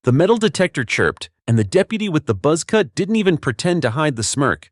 The metal detector chirped, and the deputy with the buzz cut didn't even pretend to hide the smirk.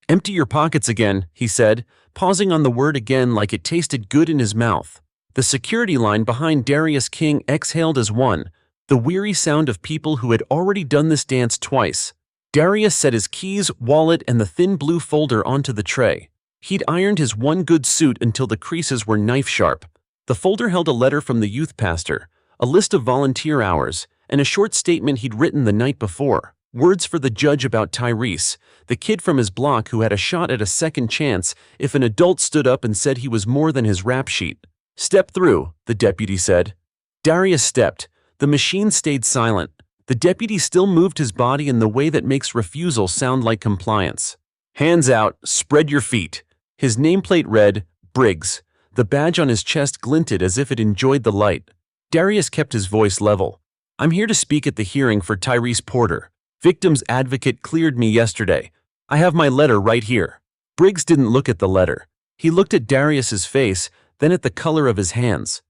"Empty your pockets again," he said, pausing on the word again like it tasted good in his mouth. The security line behind Darius King exhaled as one, the weary sound of people who had already done this dance twice. Darius set his keys, wallet, and the thin blue folder onto the tray. He'd ironed his one good suit until the creases were knife-sharp. The folder held a letter from the youth pastor, a list of volunteer hours, and a short statement he'd written the night before. Words for the judge about Tyrese, the kid from his block who had a shot at a second chance if an adult stood up and said he was more than his rap sheet. "Step through," the deputy said. Darius stepped. The machine stayed silent. The deputy still moved his body in the way that makes refusal sound like compliance. "Hands out, spread your feet." His nameplate read, Briggs. The badge on his chest glinted as if it enjoyed the light. Darius kept his voice level. "I'm here to speak at the hearing for Tyrese Porter. Victim's advocate cleared me yesterday. I have my letter right here." Briggs didn't look at the letter. He looked at Darius's face, then at the color of his hands.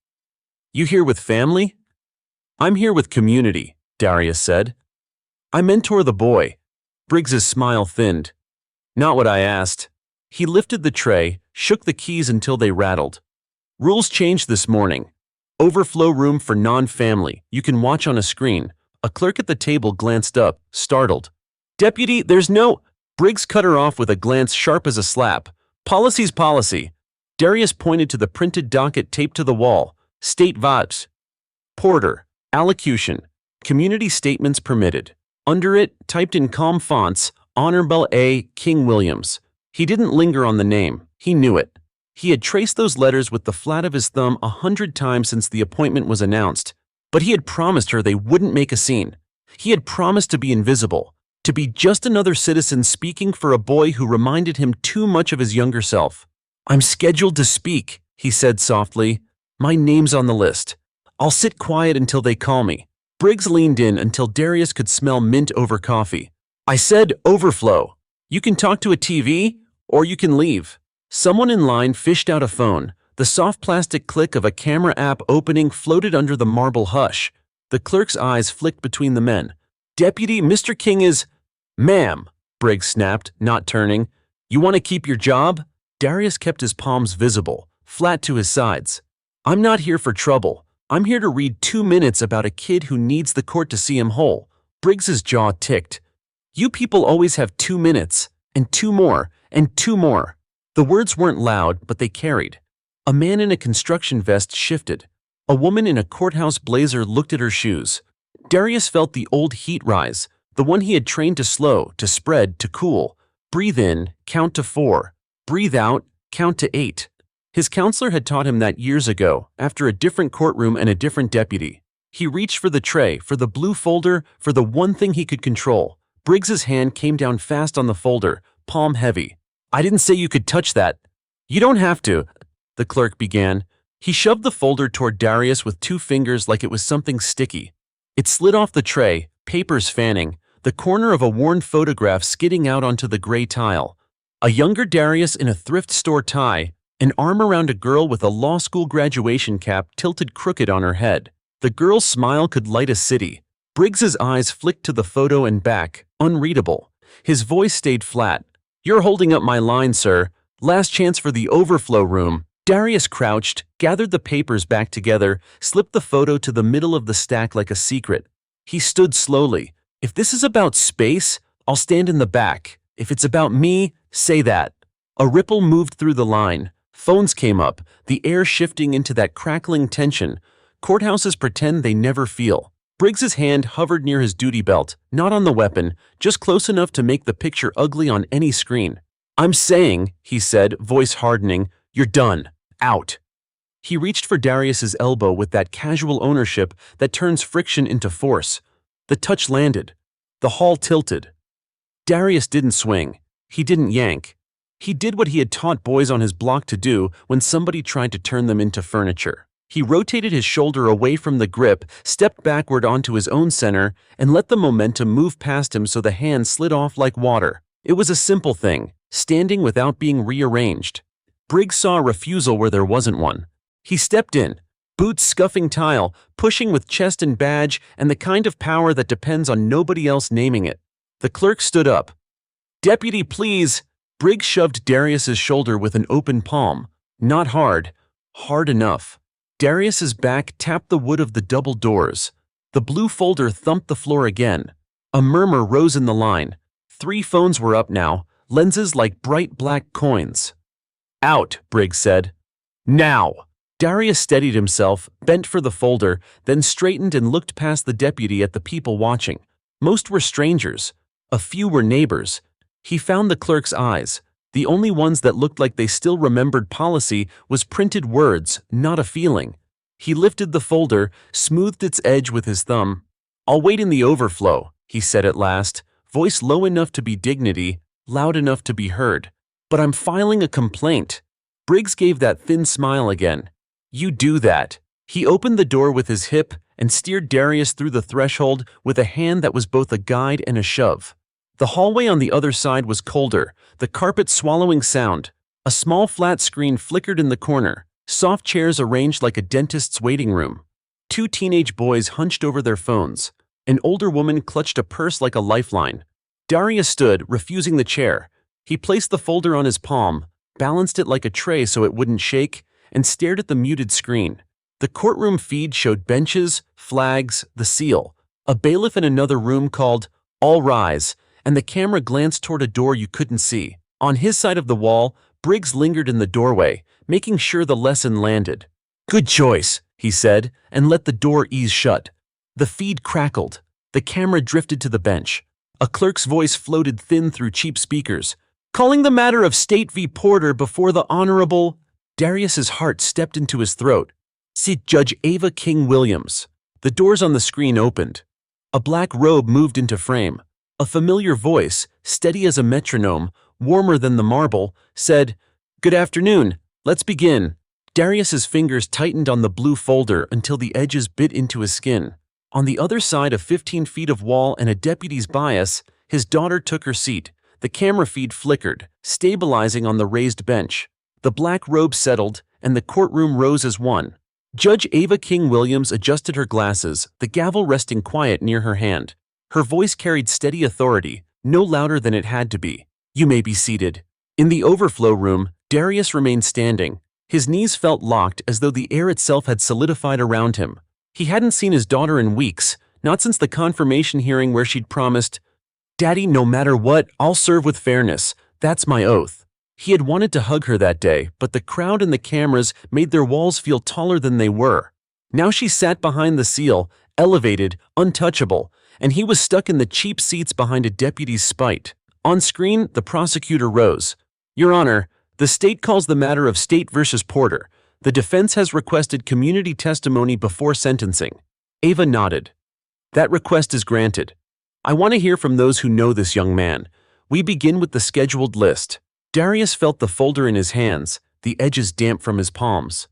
"You here with family?" "I'm here with community," Darius said. "I mentor the boy." Briggs's smile thinned. "Not what I asked." He lifted the tray, shook the keys until they rattled. "Rules changed this morning. Overflow room for non-family. You can watch on a screen." A clerk at the table glanced up, startled. "Deputy, there's no—" Briggs cut her off with a glance sharp as a slap. "Policy's policy." Darius pointed to the printed docket taped to the wall. "State vibes." Porter. Allocution. Community statements permitted. Under it, typed in calm fonts, Honorable A. King-Williams. He didn't linger on the name. He knew it. He had traced those letters with the flat of his thumb 100 times since the appointment was announced. But he had promised her they wouldn't make a scene. He had promised to be invisible, to be just another citizen speaking for a boy who reminded him too much of his younger self. "I'm scheduled to speak," he said softly. "My name's on the list. I'll sit quiet until they call me." Briggs leaned in until Darius could smell mint over coffee. "I said overflow. You can talk to a TV, or you can leave." Someone in line fished out a phone. The soft plastic click of a camera app opening floated under the marble hush. The clerk's eyes flicked between the men. "Deputy, Mr. King is—" "Ma'am," Briggs snapped, not turning. "You want to keep your job?" Darius kept his palms visible, flat to his sides. "I'm not here for trouble. I'm here to read 2 minutes about a kid who needs the court to see him whole." Briggs's jaw ticked. "You people always have 2 minutes, and 2 more, and 2 more." The words weren't loud, but they carried. A man in a construction vest shifted. A woman in a courthouse blazer looked at her shoes. Darius felt the old heat rise, the one he had trained to slow, to spread, to cool. Breathe in, count to 4. Breathe out, count to 8. His counselor had taught him that years ago, after a different courtroom and a different deputy. He reached for the tray, for the blue folder, for the one thing he could control. Briggs's hand came down fast on the folder, palm heavy. "I didn't say you could touch that." "You don't have to," the clerk began. He shoved the folder toward Darius with 2 fingers like it was something sticky. It slid off the tray, papers fanning, the corner of a worn photograph skidding out onto the gray tile. A younger Darius in a thrift store tie, an arm around a girl with a law school graduation cap tilted crooked on her head. The girl's smile could light a city. Briggs's eyes flicked to the photo and back, unreadable. His voice stayed flat. "You're holding up my line, sir. Last chance for the overflow room." Darius crouched, gathered the papers back together, slipped the photo to the middle of the stack like a secret. He stood slowly. "If this is about space, I'll stand in the back. If it's about me, say that." A ripple moved through the line. Phones came up, the air shifting into that crackling tension. Courthouses pretend they never feel. Briggs's hand hovered near his duty belt, not on the weapon, just close enough to make the picture ugly on any screen. "I'm saying," he said, voice hardening, "you're done. Out." He reached for Darius's elbow with that casual ownership that turns friction into force. The touch landed. The hall tilted. Darius didn't swing. He didn't yank. He did what he had taught boys on his block to do when somebody tried to turn them into furniture. He rotated his shoulder away from the grip, stepped backward onto his own center, and let the momentum move past him so the hand slid off like water. It was a simple thing, standing without being rearranged. Briggs saw a refusal where there wasn't one. He stepped in. Boots scuffing tile, pushing with chest and badge, and the kind of power that depends on nobody else naming it. The clerk stood up. "Deputy, please." Briggs shoved Darius's shoulder with an open palm. Not hard. Hard enough. Darius's back tapped the wood of the double doors. The blue folder thumped the floor again. A murmur rose in the line. 3 phones were up now, lenses like bright black coins. "Out," Briggs said. "Now." Darius steadied himself, bent for the folder, then straightened and looked past the deputy at the people watching. Most were strangers. A few were neighbors. He found the clerk's eyes. The only ones that looked like they still remembered policy was printed words, not a feeling. He lifted the folder, smoothed its edge with his thumb. "I'll wait in the overflow," he said at last, voice low enough to be dignity, loud enough to be heard. "But I'm filing a complaint." Briggs gave that thin smile again. "You do that." He opened the door with his hip and steered Darius through the threshold with a hand that was both a guide and a shove. The hallway on the other side was colder, the carpet swallowing sound. A small flat screen flickered in the corner, soft chairs arranged like a dentist's waiting room. 2 teenage boys hunched over their phones. An older woman clutched a purse like a lifeline. Darius stood, refusing the chair. He placed the folder on his palm, balanced it like a tray so it wouldn't shake, and stared at the muted screen. The courtroom feed showed benches, flags, the seal. A bailiff in another room called, "All rise," and the camera glanced toward a door you couldn't see. On his side of the wall, Briggs lingered in the doorway, making sure the lesson landed. "Good choice," he said, and let the door ease shut. The feed crackled. The camera drifted to the bench. A clerk's voice floated thin through cheap speakers. "Calling the matter of State v. Porter before the Honorable—" Darius's heart stepped into his throat. "Sit Judge Ava King-Williams." The doors on the screen opened. A black robe moved into frame. A familiar voice, steady as a metronome, warmer than the marble, said, "Good afternoon. Let's begin." Darius's fingers tightened on the blue folder until the edges bit into his skin. On the other side of 15 feet of wall and a deputy's bias, his daughter took her seat. The camera feed flickered, stabilizing on the raised bench. The black robe settled, and the courtroom rose as one. Judge Ava King-Williams adjusted her glasses, the gavel resting quiet near her hand. Her voice carried steady authority, no louder than it had to be. "You may be seated." In the overflow room, Darius remained standing. His knees felt locked as though the air itself had solidified around him. He hadn't seen his daughter in weeks, not since the confirmation hearing where she'd promised, "Daddy, no matter what, I'll serve with fairness. That's my oath." He had wanted to hug her that day, but the crowd and the cameras made their walls feel taller than they were. Now she sat behind the seal, elevated, untouchable, and he was stuck in the cheap seats behind a deputy's spite. On screen, the prosecutor rose. "Your Honor, the state calls the matter of State versus Porter. The defense has requested community testimony before sentencing." Ava nodded. "That request is granted. I want to hear from those who know this young man. We begin with the scheduled list." Darius felt the folder in his hands, the edges damp from his palms.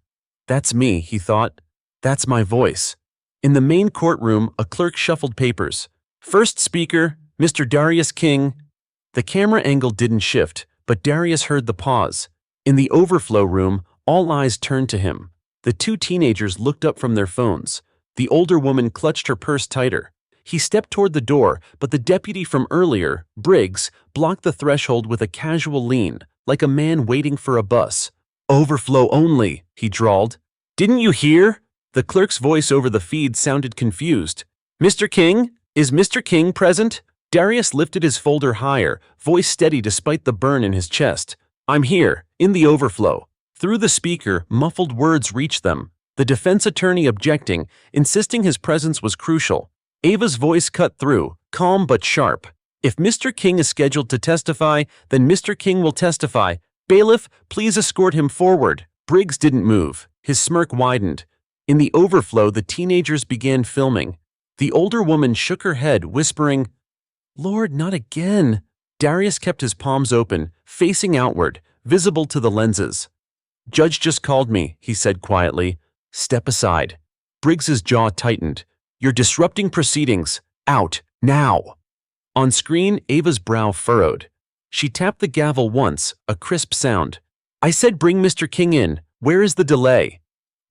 "That's me," he thought. "That's my voice." In the main courtroom, a clerk shuffled papers. "First speaker, Mr. Darius King." The camera angle didn't shift, but Darius heard the pause. In the overflow room, all eyes turned to him. The 2 teenagers looked up from their phones. The older woman clutched her purse tighter. He stepped toward the door, but the deputy from earlier, Briggs, blocked the threshold with a casual lean, like a man waiting for a bus. "Overflow only," he drawled. "Didn't you hear?" The clerk's voice over the feed sounded confused. "Mr. King? Is Mr. King present?" Darius lifted his folder higher, voice steady despite the burn in his chest. "I'm here, in the overflow." Through the speaker, muffled words reached them. The defense attorney objecting, insisting his presence was crucial. Ava's voice cut through, calm but sharp. "If Mr. King is scheduled to testify, then Mr. King will testify. Bailiff, please escort him forward." Briggs didn't move. His smirk widened. In the overflow, the teenagers began filming. The older woman shook her head, whispering, "Lord, not again." Darius kept his palms open, facing outward, visible to the lenses. "Judge just called me," he said quietly. "Step aside." Briggs's jaw tightened. "You're disrupting proceedings. Out, now." On screen, Ava's brow furrowed. She tapped the gavel once, a crisp sound. "I said bring Mr. King in. Where is the delay?"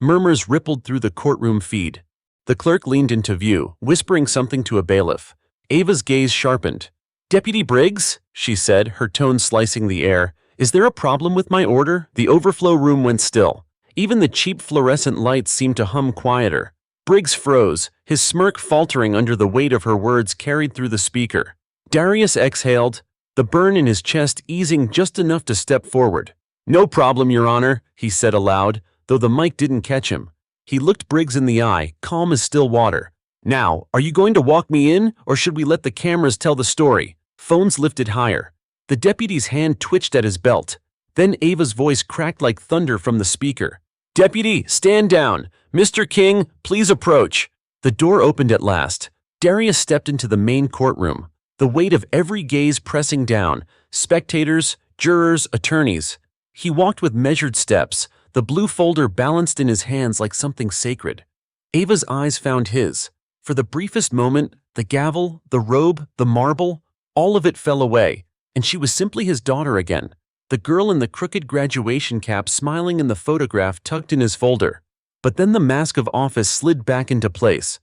Murmurs rippled through the courtroom feed. The clerk leaned into view, whispering something to a bailiff. Ava's gaze sharpened. "Deputy Briggs," she said, her tone slicing the air, "is there a problem with my order?" The overflow room went still. Even the cheap fluorescent lights seemed to hum quieter. Briggs froze, his smirk faltering under the weight of her words carried through the speaker. Darius exhaled, the burn in his chest easing just enough to step forward. "No problem, Your Honor," he said aloud, though the mic didn't catch him. He looked Briggs in the eye, calm as still water. "Now, are you going to walk me in, or should we let the cameras tell the story?" Phones lifted higher. The deputy's hand twitched at his belt. Then Ava's voice cracked like thunder from the speaker. "Deputy, stand down. Mr. King, please approach." The door opened at last. Darius stepped into the main courtroom, the weight of every gaze pressing down, spectators, jurors, attorneys. He walked with measured steps, the blue folder balanced in his hands like something sacred. Ava's eyes found his. For the briefest moment, the gavel, the robe, the marble, all of it fell away, and she was simply his daughter again, the girl in the crooked graduation cap smiling in the photograph tucked in his folder. But then the mask of office slid back into place.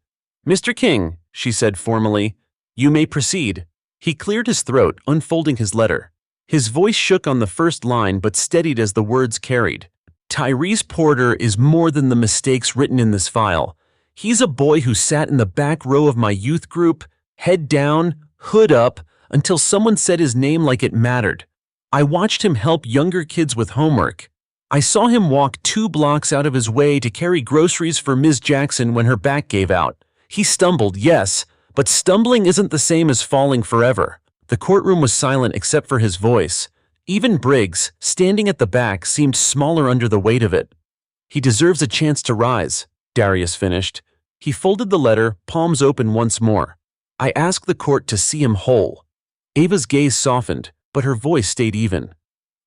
"Mr. King," she said formally, "you may proceed." He cleared his throat, unfolding his letter. His voice shook on the first line but steadied as the words carried. "Tyrese Porter is more than the mistakes written in this file. He's a boy who sat in the back row of my youth group, head down, hood up, until someone said his name like it mattered. I watched him help younger kids with homework. I saw him walk 2 blocks out of his way to carry groceries for Ms. Jackson when her back gave out. He stumbled, yes, but stumbling isn't the same as falling forever." The courtroom was silent except for his voice. Even Briggs, standing at the back, seemed smaller under the weight of it. "He deserves a chance to rise," Darius finished. He folded the letter, palms open once more. "I ask the court to see him whole." Ava's gaze softened, but her voice stayed even.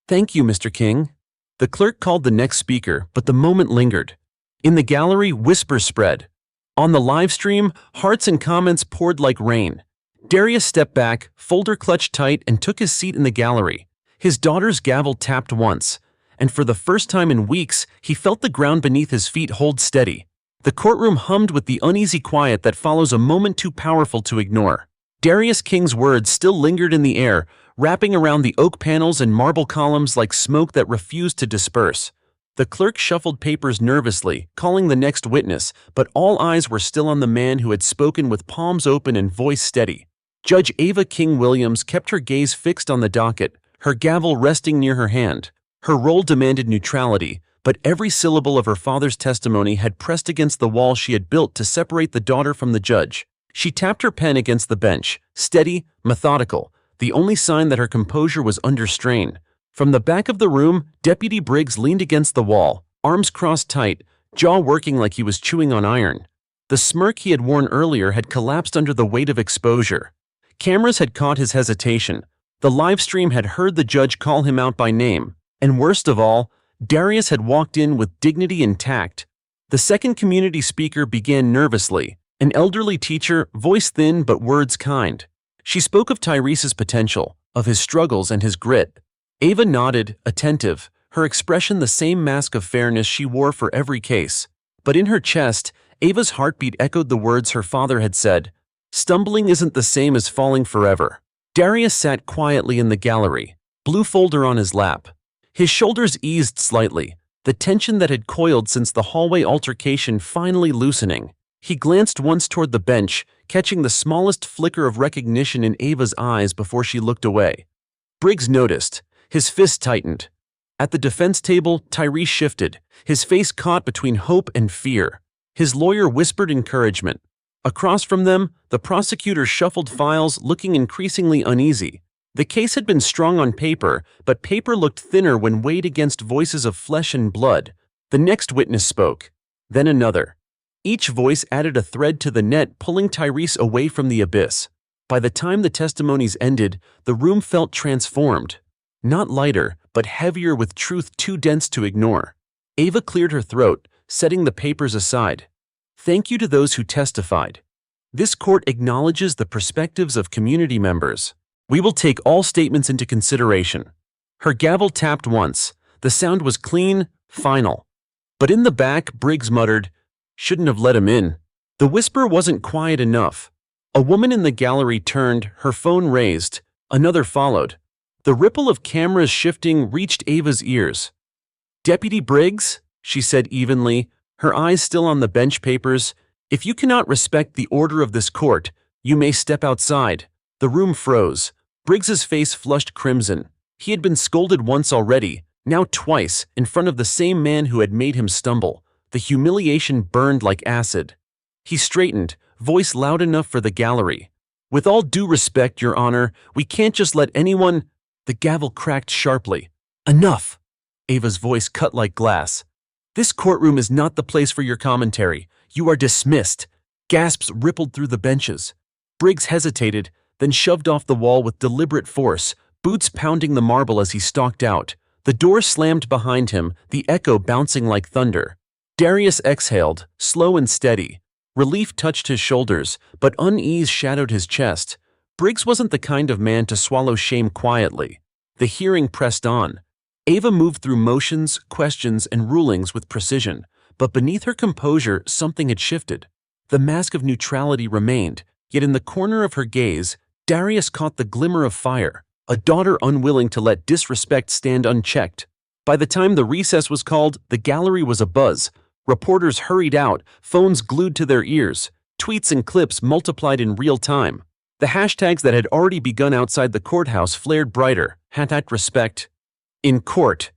"Thank you, Mr. King." The clerk called the next speaker, but the moment lingered. In the gallery, whispers spread. On the live stream, hearts and comments poured like rain. Darius stepped back, folder clutched tight, and took his seat in the gallery. His daughter's gavel tapped once, and for the first time in weeks, he felt the ground beneath his feet hold steady. The courtroom hummed with the uneasy quiet that follows a moment too powerful to ignore. Darius King's words still lingered in the air, wrapping around the oak panels and marble columns like smoke that refused to disperse. The clerk shuffled papers nervously, calling the next witness, but all eyes were still on the man who had spoken with palms open and voice steady. Judge Ava King-Williams kept her gaze fixed on the docket, her gavel resting near her hand. Her role demanded neutrality, but every syllable of her father's testimony had pressed against the wall she had built to separate the daughter from the judge. She tapped her pen against the bench, steady, methodical, the only sign that her composure was under strain. From the back of the room, Deputy Briggs leaned against the wall, arms crossed tight, jaw working like he was chewing on iron. The smirk he had worn earlier had collapsed under the weight of exposure. Cameras had caught his hesitation. The live stream had heard the judge call him out by name. And worst of all, Darius had walked in with dignity intact. The second community speaker began nervously, an elderly teacher, voice thin but words kind. She spoke of Tyrese's potential, of his struggles and his grit. Ava nodded, attentive, her expression the same mask of fairness she wore for every case. But in her chest, Ava's heartbeat echoed the words her father had said. Stumbling isn't the same as falling forever. Darius sat quietly in the gallery, blue folder on his lap. His shoulders eased slightly, the tension that had coiled since the hallway altercation finally loosening. He glanced once toward the bench, catching the smallest flicker of recognition in Ava's eyes before she looked away. Briggs noticed. His fist tightened. At the defense table, Tyrese shifted, his face caught between hope and fear. His lawyer whispered encouragement. Across from them, the prosecutor shuffled files, looking increasingly uneasy. The case had been strong on paper, but paper looked thinner when weighed against voices of flesh and blood. The next witness spoke. Then another. Each voice added a thread to the net, pulling Tyrese away from the abyss. By the time the testimonies ended, the room felt transformed. Not lighter, but heavier with truth too dense to ignore. Ava cleared her throat, setting the papers aside. Thank you to those who testified. This court acknowledges the perspectives of community members. We will take all statements into consideration. Her gavel tapped once. The sound was clean, final. But in the back, Briggs muttered, "Shouldn't have let him in." The whisper wasn't quiet enough. A woman in the gallery turned, her phone raised. Another followed. The ripple of cameras shifting reached Ava's ears. "Deputy Briggs," she said evenly, her eyes still on the bench papers, "if you cannot respect the order of this court, you may step outside." The room froze. Briggs's face flushed crimson. He had been scolded once already, now twice, in front of the same man who had made him stumble. The humiliation burned like acid. He straightened, voice loud enough for the gallery. "With all due respect, Your Honor, we can't just let anyone—" The gavel cracked sharply. "Enough!" Ava's voice cut like glass. "This courtroom is not the place for your commentary. You are dismissed." Gasps rippled through the benches. Briggs hesitated, then shoved off the wall with deliberate force, boots pounding the marble as he stalked out. The door slammed behind him, the echo bouncing like thunder. Darius exhaled, slow and steady. Relief touched his shoulders, but unease shadowed his chest. Briggs wasn't the kind of man to swallow shame quietly. The hearing pressed on. Ava moved through motions, questions, and rulings with precision, but beneath her composure, something had shifted. The mask of neutrality remained, yet in the corner of her gaze, Darius caught the glimmer of fire, a daughter unwilling to let disrespect stand unchecked. By the time the recess was called, the gallery was abuzz. Reporters hurried out, phones glued to their ears. Tweets and clips multiplied in real time. The hashtags that had already begun outside the courthouse flared brighter. #respect. In court,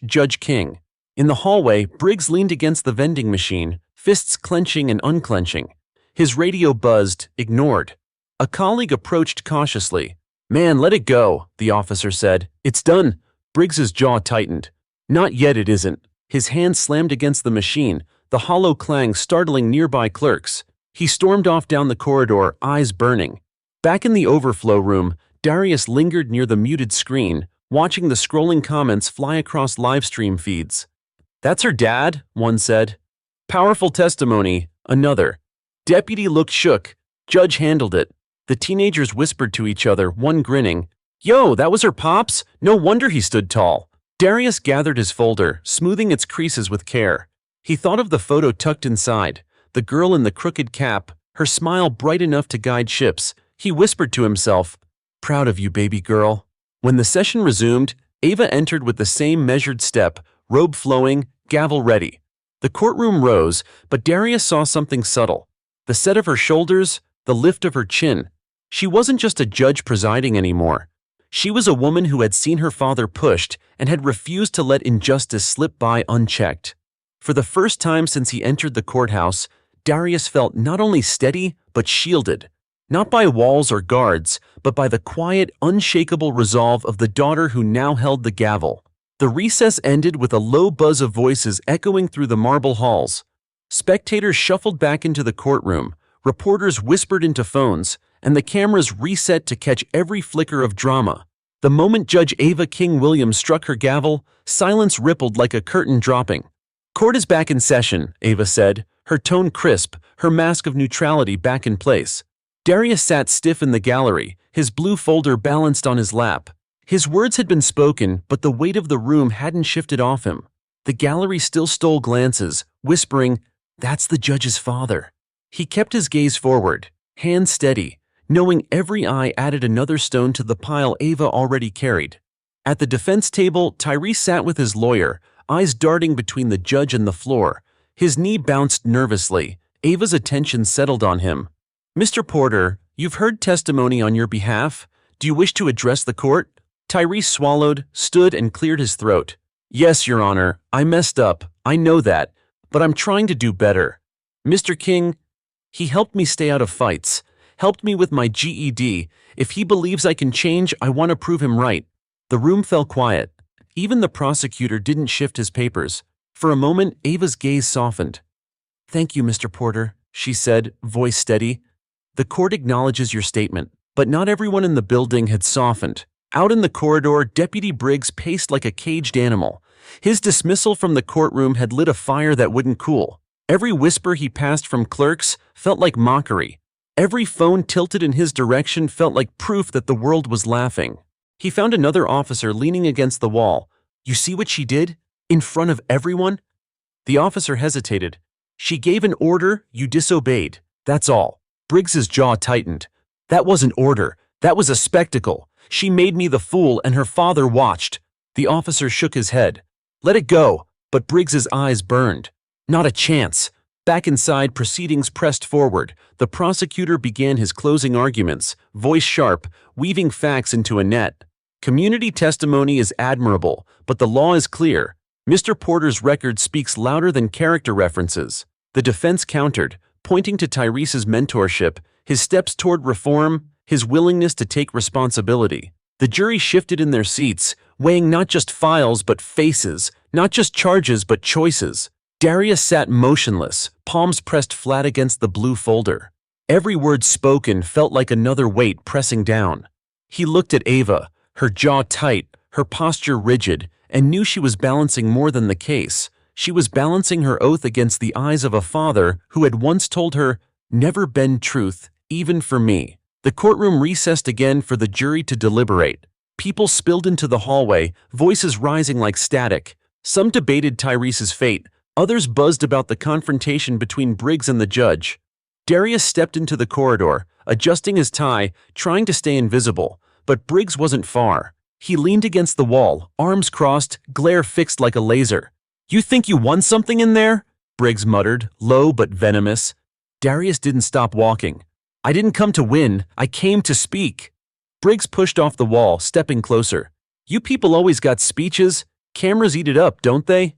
#Judge King. In the hallway, Briggs leaned against the vending machine, fists clenching and unclenching. His radio buzzed, ignored. A colleague approached cautiously. "Man, let it go," the officer said. "It's done." Briggs's jaw tightened. "Not yet, it isn't." His hand slammed against the machine, the hollow clang startling nearby clerks. He stormed off down the corridor, eyes burning. Back in the overflow room, Darius lingered near the muted screen, watching the scrolling comments fly across livestream feeds. "That's her dad," one said. "Powerful testimony," another. Deputy looked shook. Judge handled it. The teenagers whispered to each other, one grinning. "Yo, that was her pops? No wonder he stood tall." Darius gathered his folder, smoothing its creases with care. He thought of the photo tucked inside, the girl in the crooked cap, her smile bright enough to guide ships. He whispered to himself, "Proud of you, baby girl." When the session resumed, Ava entered with the same measured step, robe flowing, gavel ready. The courtroom rose, but Darius saw something subtle. The set of her shoulders, the lift of her chin. She wasn't just a judge presiding anymore. She was a woman who had seen her father pushed and had refused to let injustice slip by unchecked. For the first time since he entered the courthouse, Darius felt not only steady, but shielded. Not by walls or guards, but by the quiet, unshakable resolve of the daughter who now held the gavel. The recess ended with a low buzz of voices echoing through the marble halls. Spectators shuffled back into the courtroom, reporters whispered into phones, and the cameras reset to catch every flicker of drama. The moment Judge Ava King-Williams struck her gavel, silence rippled like a curtain dropping. "Court is back in session," Ava said, her tone crisp, her mask of neutrality back in place. Darius sat stiff in the gallery, his blue folder balanced on his lap. His words had been spoken, but the weight of the room hadn't shifted off him. The gallery still stole glances, whispering, "That's the judge's father." He kept his gaze forward, hand steady, knowing every eye added another stone to the pile Ava already carried. At the defense table, Tyrese sat with his lawyer, eyes darting between the judge and the floor. His knee bounced nervously. Ava's attention settled on him. "Mr. Porter, you've heard testimony on your behalf. Do you wish to address the court?" Tyrese swallowed, stood, and cleared his throat. "Yes, Your Honor, I messed up. I know that. But I'm trying to do better. Mr. King, he helped me stay out of fights. Helped me with my GED. If he believes I can change, I want to prove him right." The room fell quiet. Even the prosecutor didn't shift his papers. For a moment, Ava's gaze softened. "Thank you, Mr. Porter," she said, voice steady. "The court acknowledges your statement." But not everyone in the building had softened. Out in the corridor, Deputy Briggs paced like a caged animal. His dismissal from the courtroom had lit a fire that wouldn't cool. Every whisper he passed from clerks felt like mockery. Every phone tilted in his direction felt like proof that the world was laughing. He found another officer leaning against the wall. "You see what she did? In front of everyone?" The officer hesitated. She gave an order, you disobeyed. That's all. Briggs's jaw tightened. That wasn't order. That was a spectacle. She made me the fool and her father watched. The officer shook his head. Let it go. But Briggs's eyes burned. Not a chance. Back inside, proceedings pressed forward. The prosecutor began his closing arguments, voice sharp, weaving facts into a net. Community testimony is admirable, but the law is clear. Mr. Porter's record speaks louder than character references. The defense countered, pointing to Tyrese's mentorship, his steps toward reform, his willingness to take responsibility. The jury shifted in their seats, weighing not just files but faces, not just charges but choices. Darius sat motionless, palms pressed flat against the blue folder. Every word spoken felt like another weight pressing down. He looked at Ava, her jaw tight, her posture rigid, and knew she was balancing more than the case. She was balancing her oath against the eyes of a father who had once told her, "Never bend truth, even for me." The courtroom recessed again for the jury to deliberate. People spilled into the hallway, voices rising like static. Some debated Tyrese's fate, others buzzed about the confrontation between Briggs and the judge. Darius stepped into the corridor, adjusting his tie, trying to stay invisible, but Briggs wasn't far. He leaned against the wall, arms crossed, glare fixed like a laser. "You think you won something in there?" Briggs muttered, low but venomous. Darius didn't stop walking. "I didn't come to win, I came to speak." Briggs pushed off the wall, stepping closer. "You people always got speeches. Cameras eat it up, don't they?"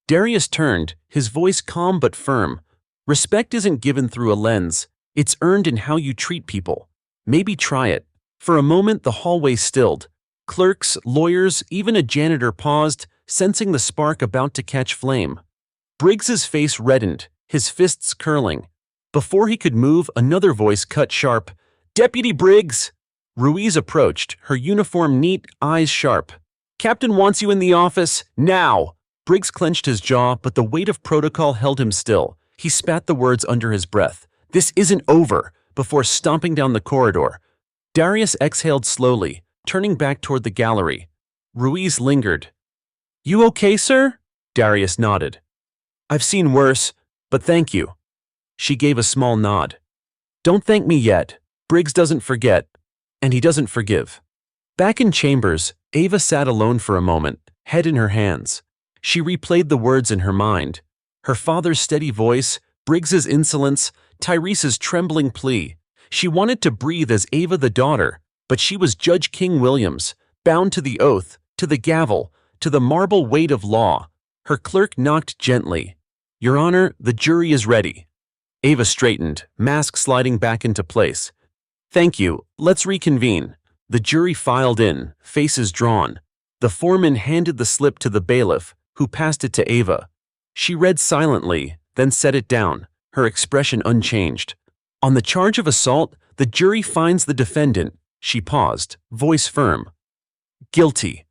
Darius turned, his voice calm but firm. "Respect isn't given through a lens. It's earned in how you treat people. Maybe try it." For a moment the hallway stilled. Clerks, lawyers, even a janitor paused, sensing the spark about to catch flame. Briggs's face reddened, his fists curling. Before he could move, another voice cut sharp. "Deputy Briggs!" Ruiz approached, her uniform neat, eyes sharp. "Captain wants you in the office, now!" Briggs clenched his jaw, but the weight of protocol held him still. He spat the words under his breath. "This isn't over," before stomping down the corridor. Darius exhaled slowly, turning back toward the gallery. Ruiz lingered. "You okay, sir?" Darius nodded. "I've seen worse, but thank you." She gave a small nod. "Don't thank me yet. Briggs doesn't forget, and he doesn't forgive." Back in chambers, Ava sat alone for a moment, head in her hands. She replayed the words in her mind. Her father's steady voice, Briggs's insolence, Tyrese's trembling plea. She wanted to breathe as Ava the daughter, but she was Judge King-Williams, bound to the oath, to the gavel, to the marble weight of law. Her clerk knocked gently. "Your Honor, the jury is ready." Ava straightened, mask sliding back into place. "Thank you, let's reconvene." The jury filed in, faces drawn. The foreman handed the slip to the bailiff, who passed it to Ava. She read silently, then set it down, her expression unchanged. "On the charge of assault, the jury finds the defendant," she paused, voice firm, "guilty.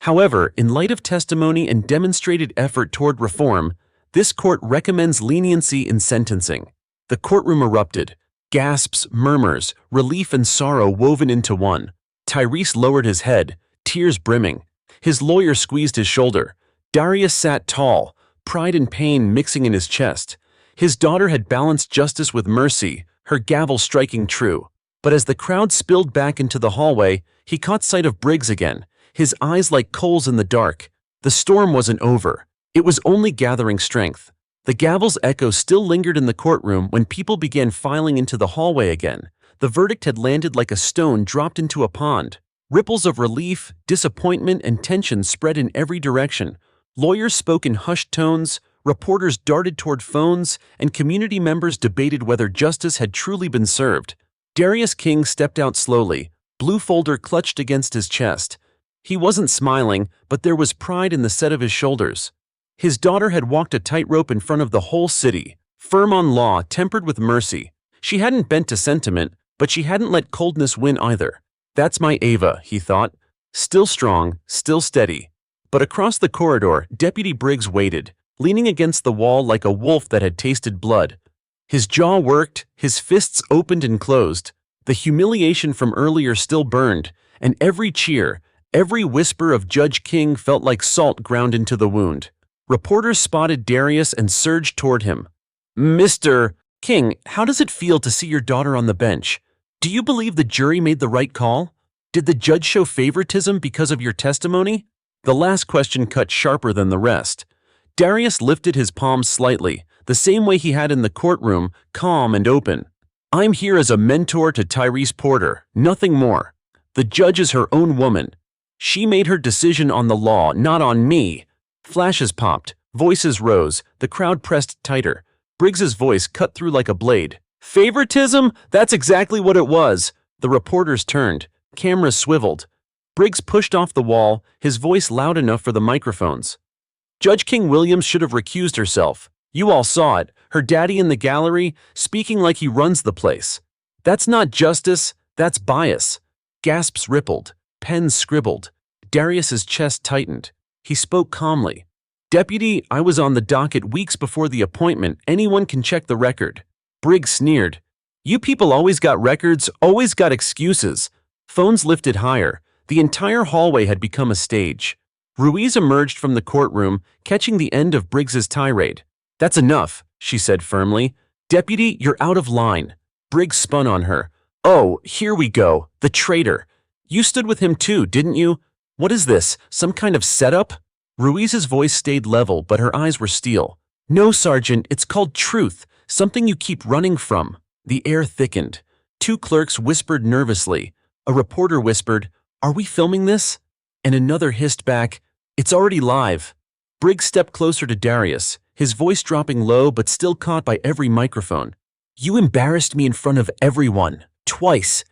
However, in light of testimony and demonstrated effort toward reform, this court recommends leniency in sentencing." The courtroom erupted. Gasps, murmurs, relief and sorrow woven into one. Tyrese lowered his head, tears brimming. His lawyer squeezed his shoulder. Darius sat tall, pride and pain mixing in his chest. His daughter had balanced justice with mercy, her gavel striking true. But as the crowd spilled back into the hallway, he caught sight of Briggs again, his eyes like coals in the dark. The storm wasn't over. It was only gathering strength. The gavel's echo still lingered in the courtroom when people began filing into the hallway again. The verdict had landed like a stone dropped into a pond. Ripples of relief, disappointment, and tension spread in every direction. Lawyers spoke in hushed tones, reporters darted toward phones, and community members debated whether justice had truly been served. Darius King stepped out slowly, blue folder clutched against his chest. He wasn't smiling, but there was pride in the set of his shoulders. His daughter had walked a tightrope in front of the whole city, firm on law, tempered with mercy. She hadn't bent to sentiment, but she hadn't let coldness win either. "That's my Ava," he thought. Still strong, still steady. But across the corridor, Deputy Briggs waited, leaning against the wall like a wolf that had tasted blood. His jaw worked, his fists opened and closed. The humiliation from earlier still burned, and every cheer, every whisper of Judge King felt like salt ground into the wound. Reporters spotted Darius and surged toward him. Mr. King, how does it feel to see your daughter on the bench? Do you believe the jury made the right call? Did the judge show favoritism because of your testimony? The last question cut sharper than the rest. Darius lifted his palms slightly, the same way he had in the courtroom, calm and open. I'm here as a mentor to Tyrese Porter, nothing more. The judge is her own woman. She made her decision on the law, not on me. Flashes popped, voices rose, the crowd pressed tighter. Briggs's voice cut through like a blade. Favoritism? That's exactly what it was. The reporters turned. Cameras swiveled. Briggs pushed off the wall, his voice loud enough for the microphones. Judge King-Williams should have recused herself. You all saw it, her daddy in the gallery, speaking like he runs the place. That's not justice, that's bias. Gasps rippled, pens scribbled. Darius's chest tightened. He spoke calmly. Deputy, I was on the docket weeks before the appointment. Anyone can check the record. Briggs sneered. You people always got records, always got excuses. Phones lifted higher. The entire hallway had become a stage. Ruiz emerged from the courtroom, catching the end of Briggs's tirade. That's enough, she said firmly. Deputy, you're out of line. Briggs spun on her. Oh, here we go. The traitor. You stood with him too, didn't you? What is this, some kind of setup? Ruiz's voice stayed level, but her eyes were steel. No, Sergeant, it's called truth, something you keep running from. The air thickened. Two clerks whispered nervously. A reporter whispered, Are we filming this? And another hissed back, It's already live. Briggs stepped closer to Darius, his voice dropping low but still caught by every microphone. You embarrassed me in front of everyone, twice.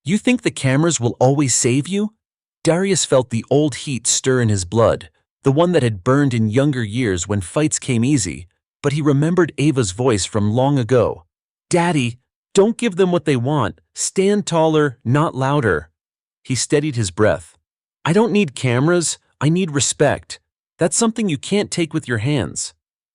You think the cameras will always save you? Darius felt the old heat stir in his blood, the one that had burned in younger years when fights came easy, but he remembered Ava's voice from long ago. Daddy, don't give them what they want. Stand taller, not louder. He steadied his breath. I don't need cameras, I need respect. That's something you can't take with your hands.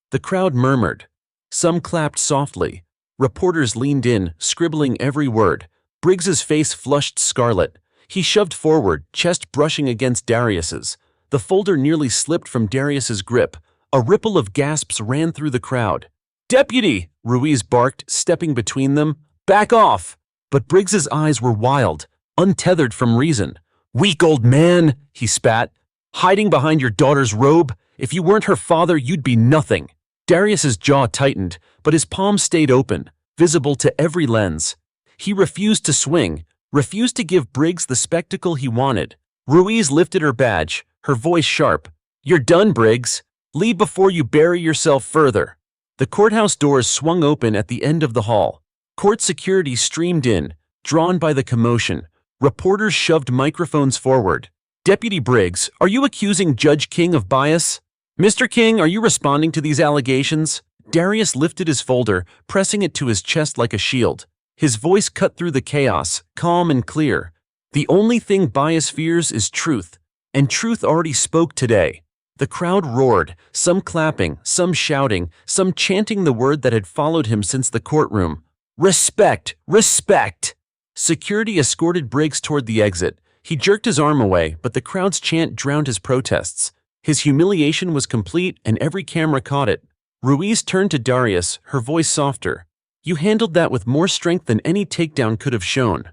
The crowd murmured. Some clapped softly. Reporters leaned in, scribbling every word. Briggs's face flushed scarlet. He shoved forward, chest brushing against Darius's. The folder nearly slipped from Darius's grip. A ripple of gasps ran through the crowd. Deputy! Ruiz barked, stepping between them. Back off! But Briggs's eyes were wild, untethered from reason. Weak old man, he spat. Hiding behind your daughter's robe? If you weren't her father, you'd be nothing. Darius's jaw tightened, but his palms stayed open, visible to every lens. He refused to swing, refused to give Briggs the spectacle he wanted. Ruiz lifted her badge, her voice sharp. You're done, Briggs. Leave before you bury yourself further. The courthouse doors swung open at the end of the hall. Court security streamed in, drawn by the commotion. Reporters shoved microphones forward. Deputy Briggs, are you accusing Judge King of bias? Mr. King, are you responding to these allegations? Darius lifted his folder, pressing it to his chest like a shield. His voice cut through the chaos, calm and clear. The only thing bias fears is truth, and truth already spoke today. The crowd roared, some clapping, some shouting, some chanting the word that had followed him since the courtroom. Respect! Respect! Security escorted Briggs toward the exit. He jerked his arm away, but the crowd's chant drowned his protests. His humiliation was complete, and every camera caught it. Ruiz turned to Darius, her voice softer. You handled that with more strength than any takedown could have shown.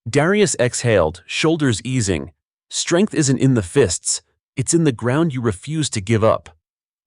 Darius exhaled, shoulders easing. Strength isn't in the fists. It's in the ground you refuse to give up.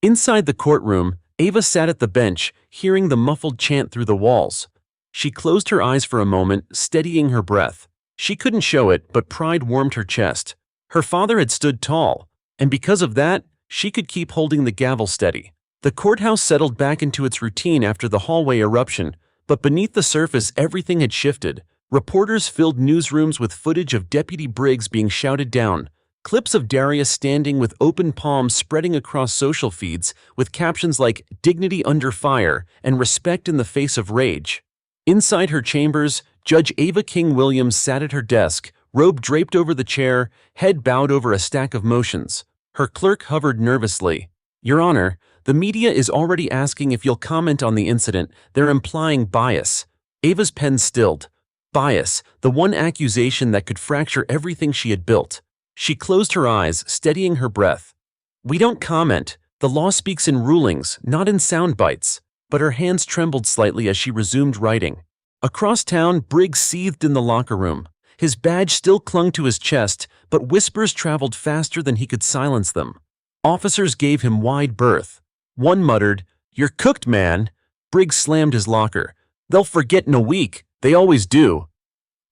Inside the courtroom, Ava sat at the bench, hearing the muffled chant through the walls. She closed her eyes for a moment, steadying her breath. She couldn't show it, but pride warmed her chest. Her father had stood tall, and because of that, she could keep holding the gavel steady. The courthouse settled back into its routine after the hallway eruption, but beneath the surface everything had shifted. Reporters filled newsrooms with footage of Deputy Briggs being shouted down, clips of Darius standing with open palms spreading across social feeds with captions like "Dignity under fire" and "Respect in the face of rage." Inside her chambers, Judge Ava King-Williams sat at her desk, robe draped over the chair, head bowed over a stack of motions. Her clerk hovered nervously. Your Honor, the media is already asking if you'll comment on the incident. They're implying bias. Ava's pen stilled. Bias, the one accusation that could fracture everything she had built. She closed her eyes, steadying her breath. We don't comment. The law speaks in rulings, not in sound bites. But her hands trembled slightly as she resumed writing. Across town, Briggs seethed in the locker room. His badge still clung to his chest, but whispers traveled faster than he could silence them. Officers gave him wide berth. One muttered, "You're cooked, man." Briggs slammed his locker. "They'll forget in a week. They always do."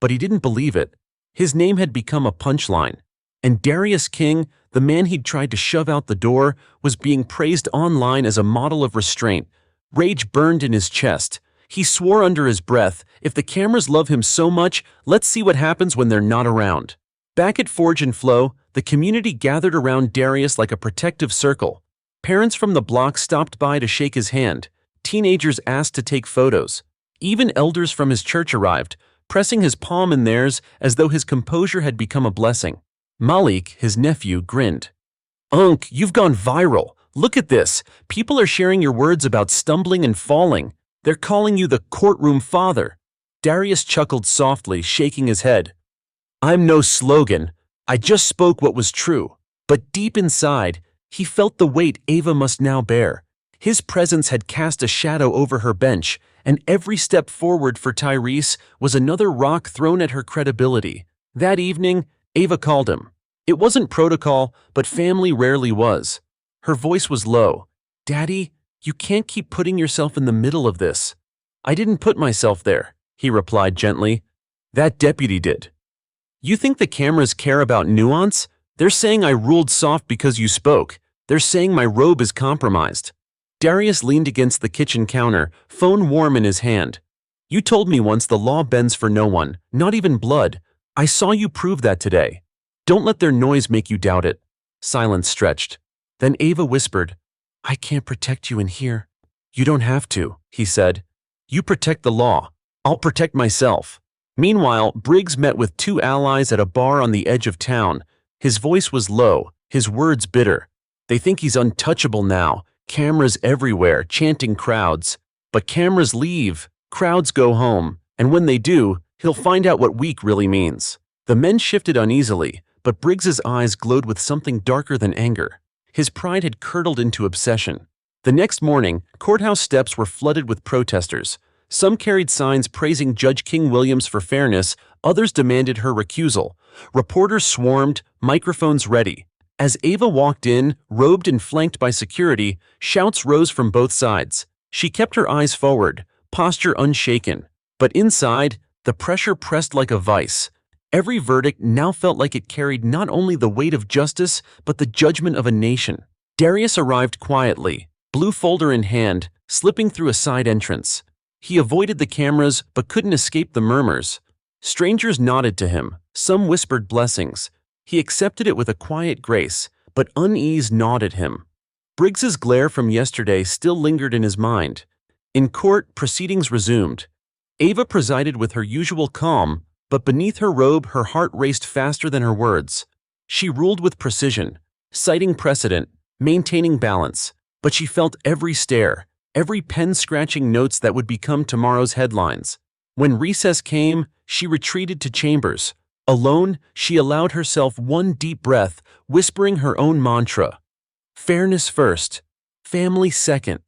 But he didn't believe it. His name had become a punchline. And Darius King, the man he'd tried to shove out the door, was being praised online as a model of restraint. Rage burned in his chest. He swore under his breath, if the cameras love him so much, let's see what happens when they're not around. Back at Forge and Flow, the community gathered around Darius like a protective circle. Parents from the block stopped by to shake his hand. Teenagers asked to take photos. Even elders from his church arrived, pressing his palm in theirs as though his composure had become a blessing. Malik, his nephew, grinned. "Unc, you've gone viral. Look at this. People are sharing your words about stumbling and falling. They're calling you the Courtroom Father." Darius chuckled softly, shaking his head. "I'm no slogan. I just spoke what was true." But deep inside, he felt the weight Ava must now bear. His presence had cast a shadow over her bench, and every step forward for Tyrese was another rock thrown at her credibility. That evening, Ava called him. It wasn't protocol, but family rarely was. Her voice was low. "Daddy, you can't keep putting yourself in the middle of this." "I didn't put myself there," he replied gently. "That deputy did." "You think the cameras care about nuance? They're saying I ruled soft because you spoke. They're saying my robe is compromised." Darius leaned against the kitchen counter, phone warm in his hand. "You told me once the law bends for no one, not even blood. I saw you prove that today. Don't let their noise make you doubt it." Silence stretched. Then Ava whispered, "I can't protect you in here." "You don't have to," he said. "You protect the law. I'll protect myself." Meanwhile, Briggs met with two allies at a bar on the edge of town. His voice was low, his words bitter. "They think he's untouchable now. Cameras everywhere, chanting crowds. But cameras leave, crowds go home, and when they do, he'll find out what weak really means." The men shifted uneasily, but Briggs's eyes glowed with something darker than anger. His pride had curdled into obsession. The next morning, courthouse steps were flooded with protesters. Some carried signs praising Judge King-Williams for fairness, others demanded her recusal. Reporters swarmed, microphones ready. As Ava walked in, robed and flanked by security, shouts rose from both sides. She kept her eyes forward, posture unshaken. But inside, the pressure pressed like a vice. Every verdict now felt like it carried not only the weight of justice, but the judgment of a nation. Darius arrived quietly, blue folder in hand, slipping through a side entrance. He avoided the cameras, but couldn't escape the murmurs. Strangers nodded to him, some whispered blessings. He accepted it with a quiet grace, but unease gnawed at him. Briggs's glare from yesterday still lingered in his mind. In court, proceedings resumed. Ava presided with her usual calm, but beneath her robe her heart raced faster than her words. She ruled with precision, citing precedent, maintaining balance, but she felt every stare, every pen scratching notes that would become tomorrow's headlines. When recess came, she retreated to chambers. Alone, she allowed herself one deep breath, whispering her own mantra. Fairness first, family second.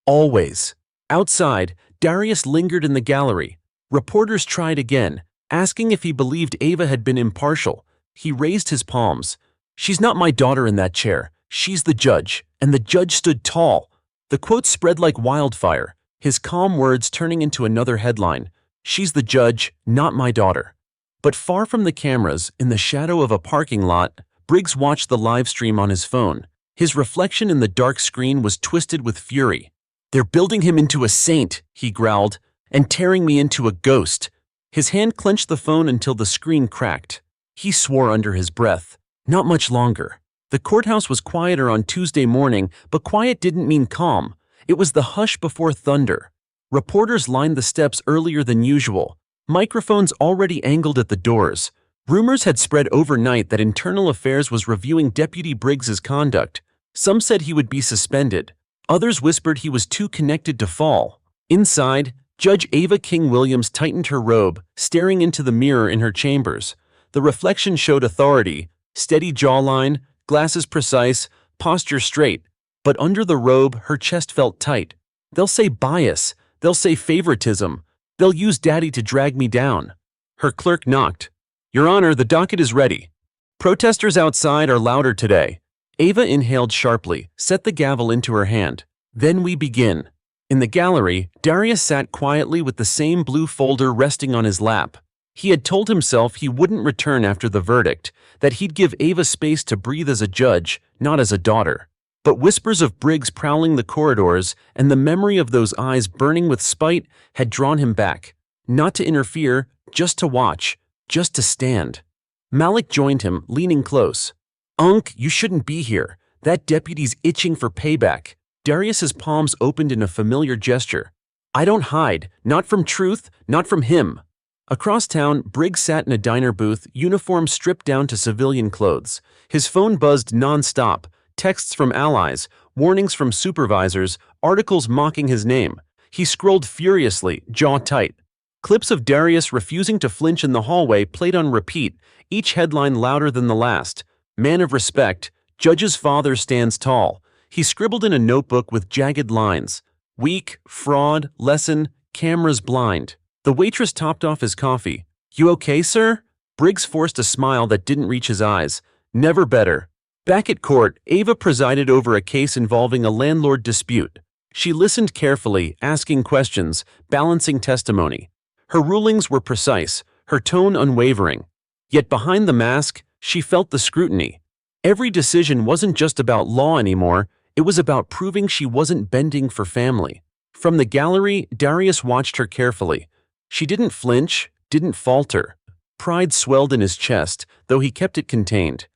Always. Outside, Darius lingered in the gallery. Reporters tried again, asking if he believed Ava had been impartial. He raised his palms. "She's not my daughter in that chair. She's the judge." And the judge stood tall. The quote spread like wildfire, his calm words turning into another headline. "She's the judge, not my daughter." But far from the cameras, in the shadow of a parking lot, Briggs watched the live stream on his phone. His reflection in the dark screen was twisted with fury. "They're building him into a saint," he growled, "and tearing me into a ghost." His hand clenched the phone until the screen cracked. He swore under his breath. Not much longer. The courthouse was quieter on Tuesday morning, but quiet didn't mean calm. It was the hush before thunder. Reporters lined the steps earlier than usual, microphones already angled at the doors. Rumors had spread overnight that Internal Affairs was reviewing Deputy Briggs's conduct. Some said he would be suspended. Others whispered he was too connected to fall. Inside, Judge Ava King-Williams tightened her robe, staring into the mirror in her chambers. The reflection showed authority, steady jawline, glasses precise, posture straight. But under the robe, her chest felt tight. They'll say bias. They'll say favoritism. They'll use Daddy to drag me down. Her clerk knocked. Your Honor, the docket is ready. Protesters outside are louder today. Ava inhaled sharply, set the gavel into her hand. Then we begin. In the gallery, Darius sat quietly with the same blue folder resting on his lap. He had told himself he wouldn't return after the verdict, that he'd give Ava space to breathe as a judge, not as a daughter. But whispers of Briggs prowling the corridors and the memory of those eyes burning with spite had drawn him back. Not to interfere, just to watch, just to stand. Malik joined him, leaning close. Unc, you shouldn't be here. That deputy's itching for payback. Darius's palms opened in a familiar gesture. I don't hide, not from truth, not from him. Across town, Briggs sat in a diner booth, uniform stripped down to civilian clothes. His phone buzzed non-stop, texts from allies, warnings from supervisors, articles mocking his name. He scrolled furiously, jaw tight. Clips of Darius refusing to flinch in the hallway played on repeat, each headline louder than the last. Man of respect, judge's father stands tall. He scribbled in a notebook with jagged lines. Weak, fraud, lesson, cameras blind. The waitress topped off his coffee. You okay, sir? Briggs forced a smile that didn't reach his eyes. Never better. Back at court, Ava presided over a case involving a landlord dispute. She listened carefully, asking questions, balancing testimony. Her rulings were precise, her tone unwavering. Yet behind the mask, she felt the scrutiny. Every decision wasn't just about law anymore, it was about proving she wasn't bending for family. From the gallery, Darius watched her carefully. She didn't flinch, didn't falter. Pride swelled in his chest, though he kept it contained.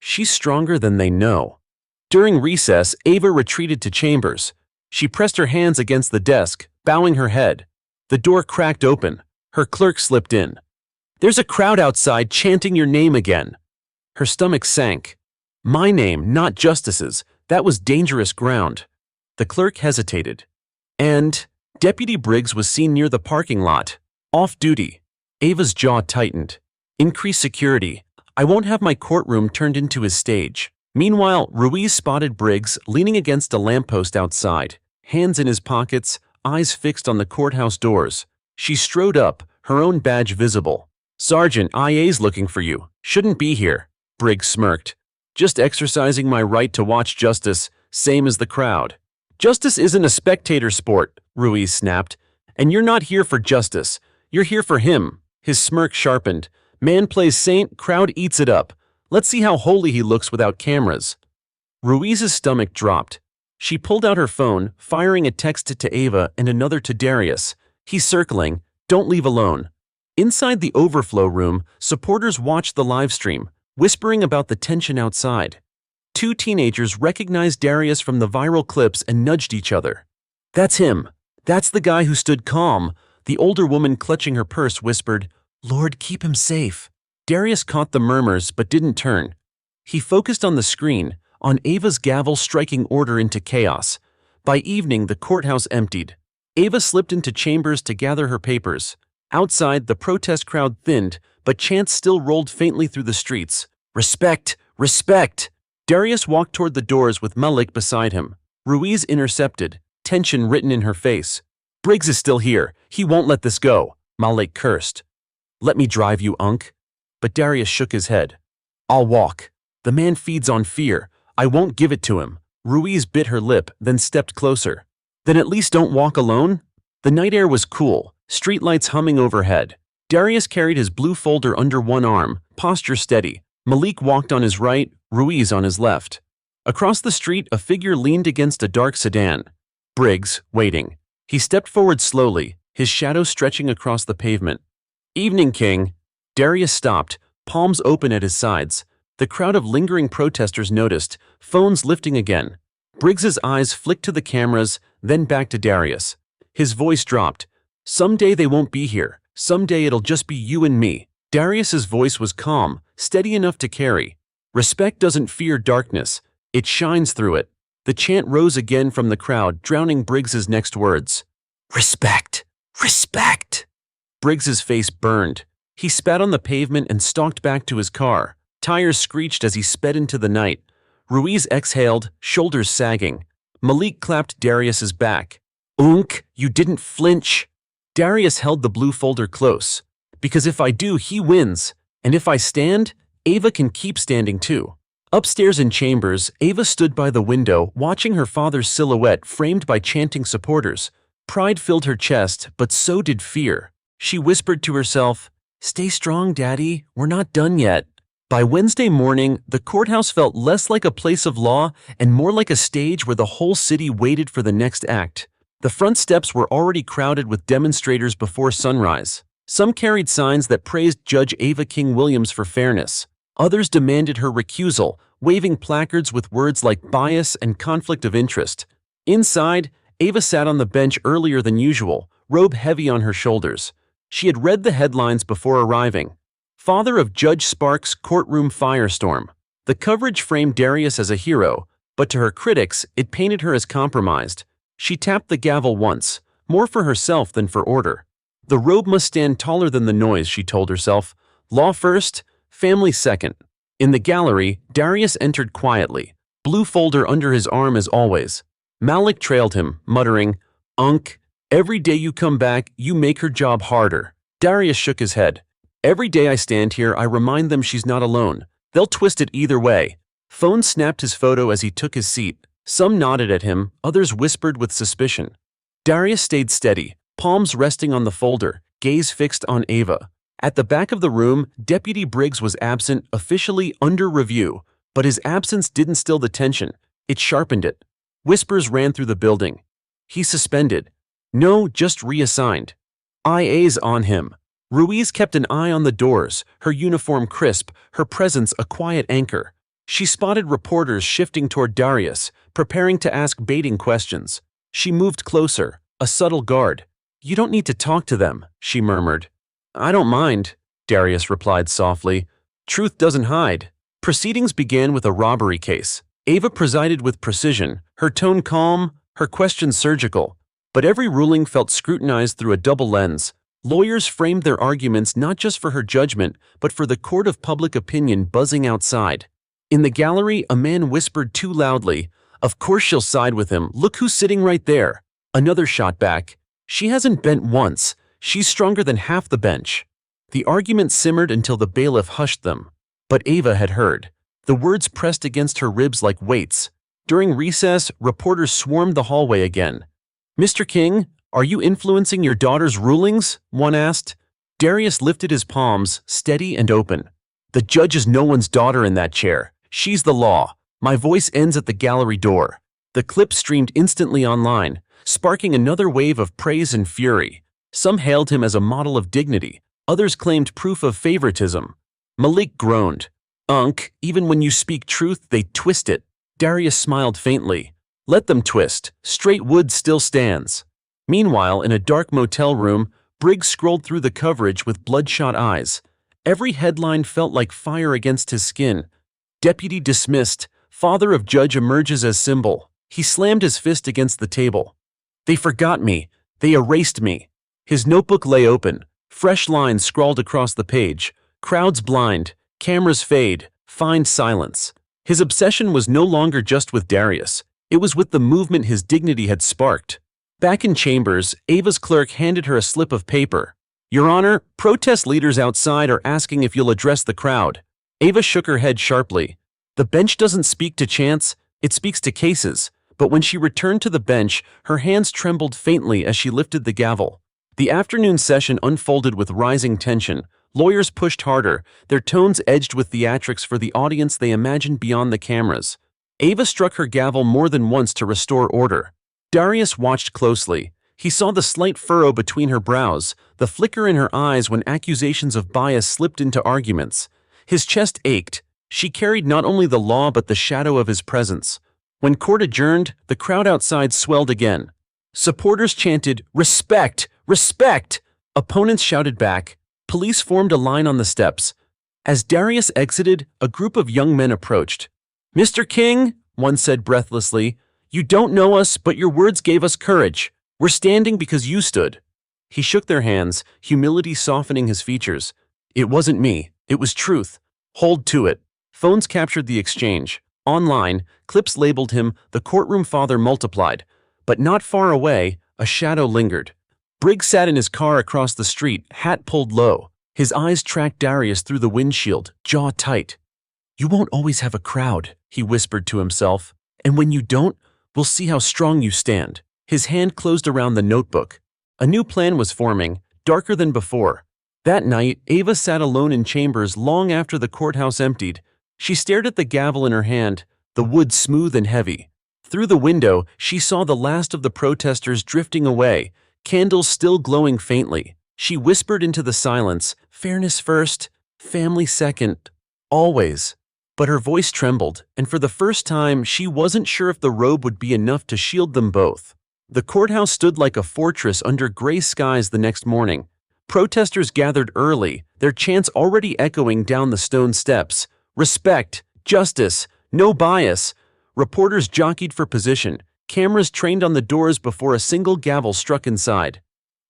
She's stronger than they know. During recess, Ava retreated to chambers. She pressed her hands against the desk, bowing her head. The door cracked open. Her clerk slipped in. There's a crowd outside chanting your name again. Her stomach sank. My name, not Justice's. That was dangerous ground. The clerk hesitated. And Deputy Briggs was seen near the parking lot, off duty. Ava's jaw tightened. Increased security. I won't have my courtroom turned into his stage. Meanwhile, Ruiz spotted Briggs leaning against a lamppost outside, hands in his pockets, eyes fixed on the courthouse doors. She strode up, her own badge visible. Sergeant, IA's looking for you. Shouldn't be here. Briggs smirked. Just exercising my right to watch justice, same as the crowd. Justice isn't a spectator sport, Ruiz snapped. And you're not here for justice. You're here for him. His smirk sharpened. Man plays saint, crowd eats it up. Let's see how holy he looks without cameras. Ruiz's stomach dropped. She pulled out her phone, firing a text to Ava and another to Darius. He's circling. Don't leave alone. Inside the overflow room, supporters watched the live stream, whispering about the tension outside. Two teenagers recognized Darius from the viral clips and nudged each other. That's him. That's the guy who stood calm. The older woman clutching her purse whispered, Lord, keep him safe. Darius caught the murmurs but didn't turn. He focused on the screen, on Ava's gavel striking order into chaos. By evening, the courthouse emptied. Ava slipped into chambers to gather her papers. Outside, the protest crowd thinned, but chants still rolled faintly through the streets. Respect! Respect! Darius walked toward the doors with Malik beside him. Ruiz intercepted, tension written in her face. Briggs is still here. He won't let this go. Malik cursed. Let me drive you, Unc. But Darius shook his head. I'll walk. The man feeds on fear. I won't give it to him. Ruiz bit her lip, then stepped closer. Then at least don't walk alone? The night air was cool, streetlights humming overhead. Darius carried his blue folder under one arm, posture steady. Malik walked on his right, Ruiz on his left. Across the street, a figure leaned against a dark sedan. Briggs, waiting. He stepped forward slowly, his shadow stretching across the pavement. Evening, King. Darius stopped, palms open at his sides. The crowd of lingering protesters noticed, phones lifting again. Briggs's eyes flicked to the cameras, then back to Darius. His voice dropped. Someday they won't be here. Someday it'll just be you and me. Darius's voice was calm, steady enough to carry. Respect doesn't fear darkness. It shines through it. The chant rose again from the crowd, drowning Briggs's next words. Respect! Respect! Briggs's face burned. He spat on the pavement and stalked back to his car. Tires screeched as he sped into the night. Ruiz exhaled, shoulders sagging. Malik clapped Darius's back. "Unk, you didn't flinch." Darius held the blue folder close. "Because if I do, he wins. And if I stand, Ava can keep standing too." Upstairs in chambers, Ava stood by the window, watching her father's silhouette framed by chanting supporters. Pride filled her chest, but so did fear. She whispered to herself, "Stay strong, Daddy, we're not done yet." By Wednesday morning, the courthouse felt less like a place of law and more like a stage where the whole city waited for the next act. The front steps were already crowded with demonstrators before sunrise. Some carried signs that praised Judge Ava King-Williams for fairness. Others demanded her recusal, waving placards with words like bias and conflict of interest. Inside, Ava sat on the bench earlier than usual, robe heavy on her shoulders. She had read the headlines before arriving. Father of Judge Sparks' courtroom firestorm. The coverage framed Darius as a hero, but to her critics, it painted her as compromised. She tapped the gavel once, more for herself than for order. The robe must stand taller than the noise, she told herself. Law first, family second. In the gallery, Darius entered quietly, blue folder under his arm as always. Malik trailed him, muttering, "Unk, every day you come back, you make her job harder." Darius shook his head. "Every day I stand here, I remind them she's not alone. They'll twist it either way." Phone snapped his photo as he took his seat. Some nodded at him, others whispered with suspicion. Darius stayed steady, palms resting on the folder, gaze fixed on Ava. At the back of the room, Deputy Briggs was absent, officially under review, but his absence didn't still the tension. It sharpened it. Whispers ran through the building. "He's suspended." "No, just reassigned." "IA's on him." Ruiz kept an eye on the doors, her uniform crisp, her presence a quiet anchor. She spotted reporters shifting toward Darius, preparing to ask baiting questions. She moved closer, a subtle guard. "You don't need to talk to them," she murmured. "I don't mind," Darius replied softly. "Truth doesn't hide." Proceedings began with a robbery case. Ava presided with precision, her tone calm, her questions surgical. But every ruling felt scrutinized through a double lens. Lawyers framed their arguments not just for her judgment, but for the court of public opinion buzzing outside. In the gallery, a man whispered too loudly, "Of course she'll side with him, look who's sitting right there." Another shot back, "She hasn't bent once, she's stronger than half the bench." The argument simmered until the bailiff hushed them. But Ava had heard. The words pressed against her ribs like weights. During recess, reporters swarmed the hallway again. "Mr. King, are you influencing your daughter's rulings?" one asked. Darius lifted his palms, steady and open. "The judge is no one's daughter in that chair. She's the law. My voice ends at the gallery door." The clip streamed instantly online, sparking another wave of praise and fury. Some hailed him as a model of dignity. Others claimed proof of favoritism. Malik groaned. "Unk, even when you speak truth, they twist it." Darius smiled faintly. "Let them twist. Straight wood still stands." Meanwhile, in a dark motel room, Briggs scrolled through the coverage with bloodshot eyes. Every headline felt like fire against his skin. "Deputy dismissed. Father of judge emerges as symbol." He slammed his fist against the table. "They forgot me. They erased me." His notebook lay open. Fresh lines scrawled across the page. Crowds blind. Cameras fade. Find silence. His obsession was no longer just with Darius. It was with the movement his dignity had sparked. Back in chambers, Ava's clerk handed her a slip of paper. "Your Honor, protest leaders outside are asking if you'll address the crowd." Ava shook her head sharply. The bench doesn't speak to chants, it speaks to cases. But when she returned to the bench, her hands trembled faintly as she lifted the gavel. The afternoon session unfolded with rising tension. Lawyers pushed harder, their tones edged with theatrics for the audience they imagined beyond the cameras. Ava struck her gavel more than once to restore order. Darius watched closely. He saw the slight furrow between her brows, the flicker in her eyes when accusations of bias slipped into arguments. His chest ached. She carried not only the law but the shadow of his presence. When court adjourned, the crowd outside swelled again. Supporters chanted, "Respect! Respect!" Opponents shouted back. Police formed a line on the steps. As Darius exited, a group of young men approached. "Mr. King," one said breathlessly, "you don't know us, but your words gave us courage. We're standing because you stood." He shook their hands, humility softening his features. "It wasn't me. It was truth. Hold to it." Phones captured the exchange. Online, clips labeled him the Courtroom Father multiplied, but not far away, a shadow lingered. Briggs sat in his car across the street, hat pulled low. His eyes tracked Darius through the windshield, jaw tight. "You won't always have a crowd," he whispered to himself, "and when you don't, we'll see how strong you stand." His hand closed around the notebook. A new plan was forming, darker than before. That night, Ava sat alone in chambers long after the courthouse emptied. She stared at the gavel in her hand, the wood smooth and heavy. Through the window, she saw the last of the protesters drifting away, candles still glowing faintly. She whispered into the silence, "Fairness first, family second, always." But her voice trembled, and for the first time, she wasn't sure if the robe would be enough to shield them both. The courthouse stood like a fortress under gray skies the next morning. Protesters gathered early, their chants already echoing down the stone steps. Respect, justice, no bias. Reporters jockeyed for position, cameras trained on the doors before a single gavel struck inside.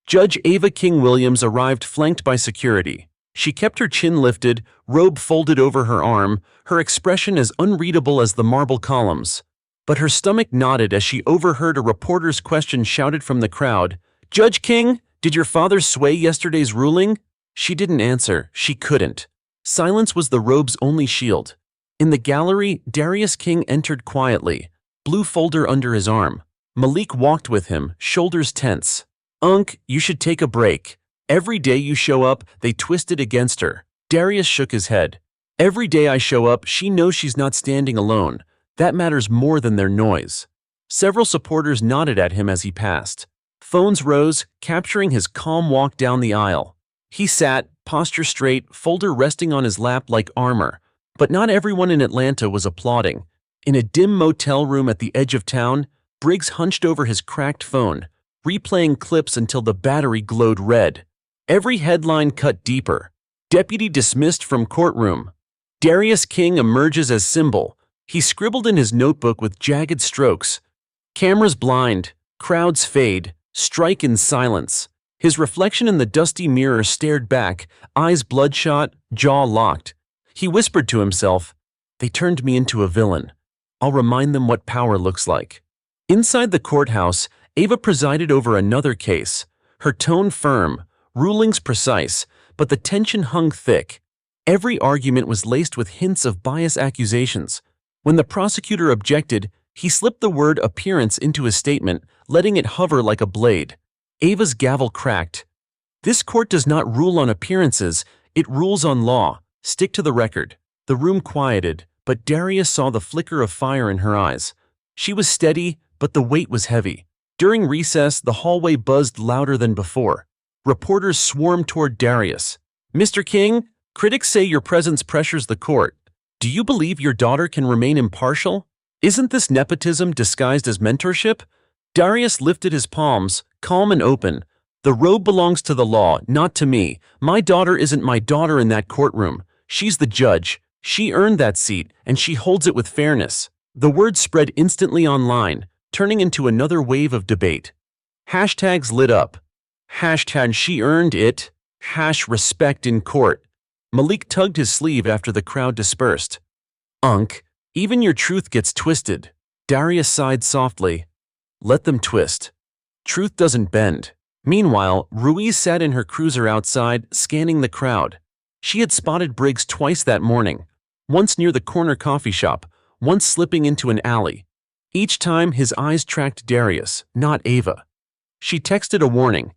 Judge Ava King-Williams arrived flanked by security. She kept her chin lifted, robe folded over her arm, her expression as unreadable as the marble columns. But her stomach knotted as she overheard a reporter's question shouted from the crowd. "Judge King, did your father sway yesterday's ruling?" She didn't answer. She couldn't. Silence was the robe's only shield. In the gallery, Darius King entered quietly, blue folder under his arm. Malik walked with him, shoulders tense. "Unc, you should take a break. Every day you show up, they twist it against her." Darius shook his head. "Every day I show up, she knows she's not standing alone. That matters more than their noise." Several supporters nodded at him as he passed. Phones rose, capturing his calm walk down the aisle. He sat, posture straight, folder resting on his lap like armor. But not everyone in Atlanta was applauding. In a dim motel room at the edge of town, Briggs hunched over his cracked phone, replaying clips until the battery glowed red. Every headline cut deeper. Deputy dismissed from courtroom. Darius King emerges as symbol. He scribbled in his notebook with jagged strokes. Cameras blind, crowds fade, strike in silence. His reflection in the dusty mirror stared back, eyes bloodshot, jaw locked. He whispered to himself, "They turned me into a villain. I'll remind them what power looks like." Inside the courthouse, Ava presided over another case. Her tone firm, rulings precise, but the tension hung thick. Every argument was laced with hints of bias accusations. When the prosecutor objected, he slipped the word appearance into his statement, letting it hover like a blade. Ava's gavel cracked. "This court does not rule on appearances, it rules on law. Stick to the record." The room quieted, but Darius saw the flicker of fire in her eyes. She was steady, but the weight was heavy. During recess, the hallway buzzed louder than before. Reporters swarmed toward Darius. "Mr. King, critics say your presence pressures the court. Do you believe your daughter can remain impartial? Isn't this nepotism disguised as mentorship?" Darius lifted his palms, calm and open. "The robe belongs to the law, not to me. My daughter isn't my daughter in that courtroom. She's the judge. She earned that seat, and she holds it with fairness." The word spread instantly online, turning into another wave of debate. Hashtags lit up. Hashtag she earned it. Hash respect in court. Malik tugged his sleeve after the crowd dispersed. "Unc, even your truth gets twisted." Darius sighed softly. "Let them twist. Truth doesn't bend." Meanwhile, Ruiz sat in her cruiser outside, scanning the crowd. She had spotted Briggs twice that morning, once near the corner coffee shop, once slipping into an alley. Each time, his eyes tracked Darius, not Ava. She texted a warning.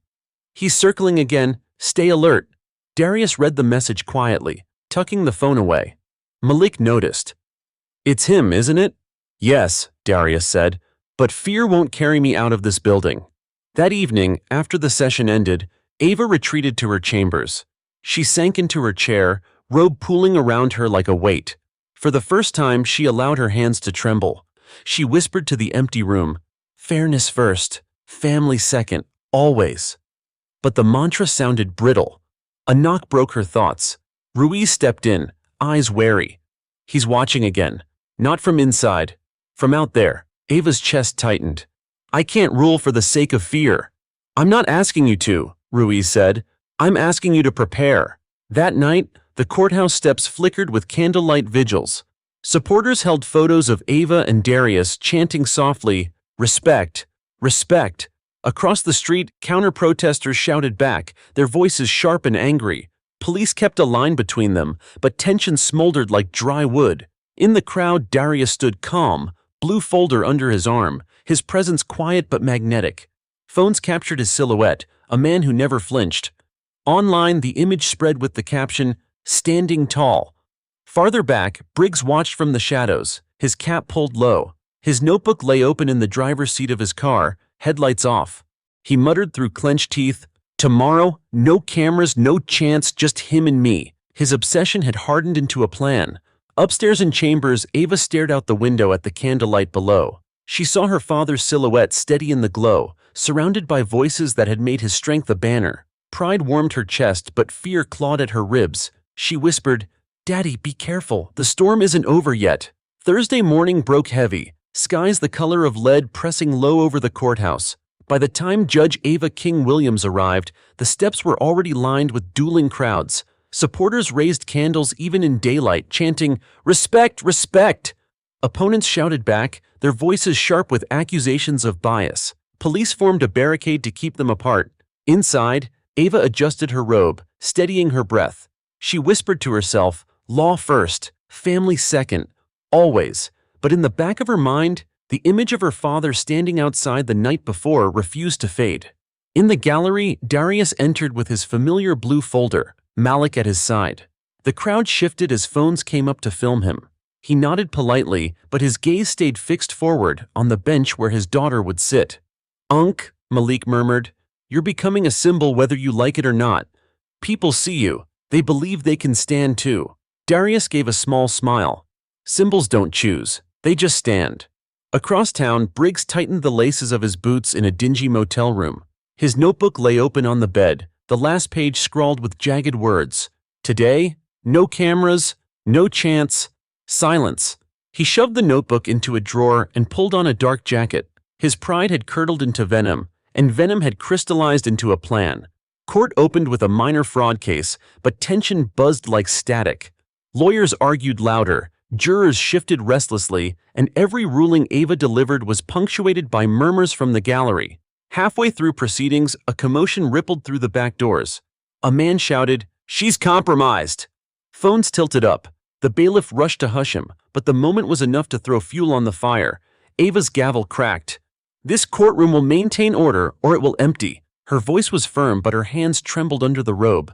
"He's circling again, stay alert." Darius read the message quietly, tucking the phone away. Malik noticed. "It's him, isn't it?" "Yes," Darius said, "but fear won't carry me out of this building." That evening, after the session ended, Ava retreated to her chambers. She sank into her chair, robe pooling around her like a weight. For the first time, she allowed her hands to tremble. She whispered to the empty room, "Fairness first, family second, always." But the mantra sounded brittle. A knock broke her thoughts. Ruiz stepped in, eyes wary. "He's watching again. Not from inside. From out there." Ava's chest tightened. "I can't rule for the sake of fear." "I'm not asking you to," Ruiz said. "I'm asking you to prepare." That night, the courthouse steps flickered with candlelight vigils. Supporters held photos of Ava and Darius chanting softly, "Respect, respect." Across the street, counter-protesters shouted back, their voices sharp and angry. Police kept a line between them, but tension smoldered like dry wood. In the crowd, Darius stood calm, blue folder under his arm, his presence quiet but magnetic. Phones captured his silhouette, a man who never flinched. Online, the image spread with the caption, "Standing tall." Farther back, Briggs watched from the shadows, his cap pulled low. His notebook lay open in the driver's seat of his car, headlights off. He muttered through clenched teeth, "Tomorrow, no cameras, no chance, just him and me." His obsession had hardened into a plan. Upstairs in chambers, Ava stared out the window at the candlelight below. She saw her father's silhouette steady in the glow, surrounded by voices that had made his strength a banner. Pride warmed her chest, but fear clawed at her ribs. She whispered, "Daddy, be careful, the storm isn't over yet." Thursday morning broke heavy, skies the color of lead pressing low over the courthouse. By the time Judge Ava King-Williams arrived, the steps were already lined with dueling crowds. Supporters raised candles even in daylight, chanting, "Respect, respect!" Opponents shouted back, their voices sharp with accusations of bias. Police formed a barricade to keep them apart. Inside, Ava adjusted her robe, steadying her breath. She whispered to herself, "Law first, family second, always." But in the back of her mind, the image of her father standing outside the night before refused to fade. In the gallery, Darius entered with his familiar blue folder, Malik at his side. The crowd shifted as phones came up to film him. He nodded politely, but his gaze stayed fixed forward on the bench where his daughter would sit. "Unc," Malik murmured, "you're becoming a symbol whether you like it or not. People see you. They believe they can stand too." Darius gave a small smile. "Symbols don't choose. They just stand." Across town, Briggs tightened the laces of his boots in a dingy motel room. His notebook lay open on the bed, the last page scrawled with jagged words. Today, no cameras, no chance, silence. He shoved the notebook into a drawer and pulled on a dark jacket. His pride had curdled into venom, and venom had crystallized into a plan. Court opened with a minor fraud case, but tension buzzed like static. Lawyers argued louder, jurors shifted restlessly, and every ruling Ava delivered was punctuated by murmurs from the gallery. Halfway through proceedings, a commotion rippled through the back doors. A man shouted, "She's compromised!" Phones tilted up. The bailiff rushed to hush him, but the moment was enough to throw fuel on the fire. Ava's gavel cracked. "This courtroom will maintain order, or it will empty." Her voice was firm, but her hands trembled under the robe.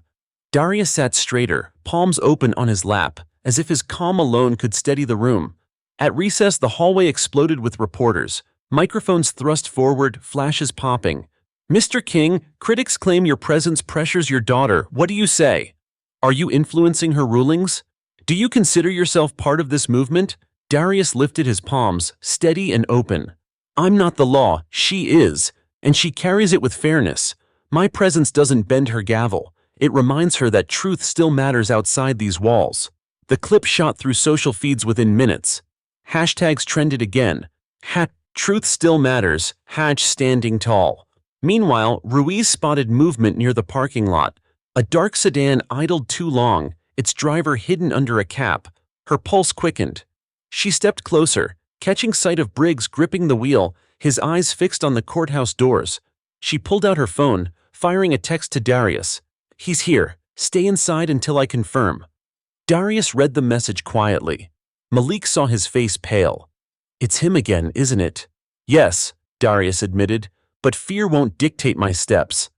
Darius sat straighter, palms open on his lap, as if his calm alone could steady the room. At recess, the hallway exploded with reporters. Microphones thrust forward, flashes popping. "Mr. King, critics claim your presence pressures your daughter. What do you say? Are you influencing her rulings? Do you consider yourself part of this movement?" Darius lifted his palms, steady and open. "I'm not the law, she is, and she carries it with fairness. My presence doesn't bend her gavel. It reminds her that truth still matters outside these walls." The clip shot through social feeds within minutes. Hashtags trended again. Truth still matters, #standing tall. Meanwhile, Ruiz spotted movement near the parking lot. A dark sedan idled too long, its driver hidden under a cap. Her pulse quickened. She stepped closer, catching sight of Briggs gripping the wheel, his eyes fixed on the courthouse doors. She pulled out her phone, firing a text to Darius. "He's here. Stay inside until I confirm." Darius read the message quietly. Malik saw his face pale. "It's him again, isn't it?" "Yes," Darius admitted, "but fear won't dictate my steps."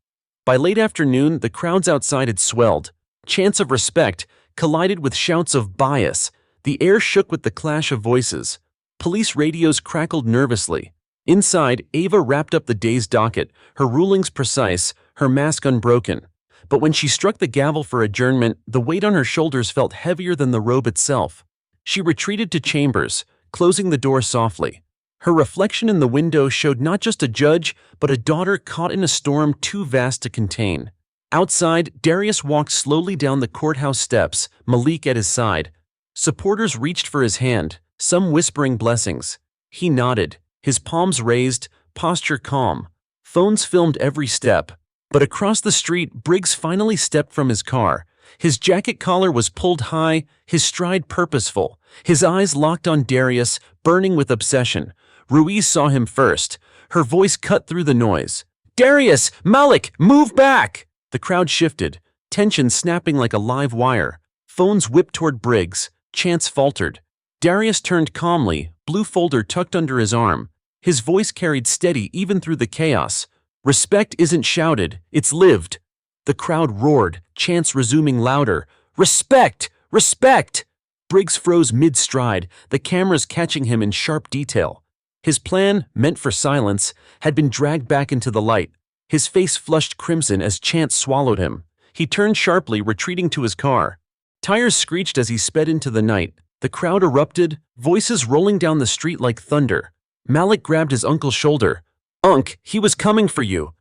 By late afternoon, the crowds outside had swelled. Chants of respect collided with shouts of bias. The air shook with the clash of voices. Police radios crackled nervously. Inside, Ava wrapped up the day's docket, her rulings precise, her mask unbroken. But when she struck the gavel for adjournment, the weight on her shoulders felt heavier than the robe itself. She retreated to chambers, closing the door softly. Her reflection in the window showed not just a judge, but a daughter caught in a storm too vast to contain. Outside, Darius walked slowly down the courthouse steps, Malik at his side. Supporters reached for his hand, some whispering blessings. He nodded, his palms raised, posture calm. Phones filmed every step. But across the street, Briggs finally stepped from his car. His jacket collar was pulled high, his stride purposeful, His eyes locked on Darius, burning with obsession. Ruiz saw him first. Her voice cut through the noise. "Darius! Malik! Move back!" The crowd shifted, tension snapping like a live wire. Phones whipped toward Briggs. Chants faltered. Darius turned calmly, blue folder tucked under his arm. His voice carried steady even through the chaos. "Respect isn't shouted, it's lived." The crowd roared, chants resuming louder. "Respect! Respect!" Briggs froze mid-stride, the cameras catching him in sharp detail. His plan, meant for silence, had been dragged back into the light. His face flushed crimson as chants swallowed him. He turned sharply, retreating to his car. Tires screeched as he sped into the night. The crowd erupted, voices rolling down the street like thunder. Malik grabbed his uncle's shoulder. "Unc, he was coming for you."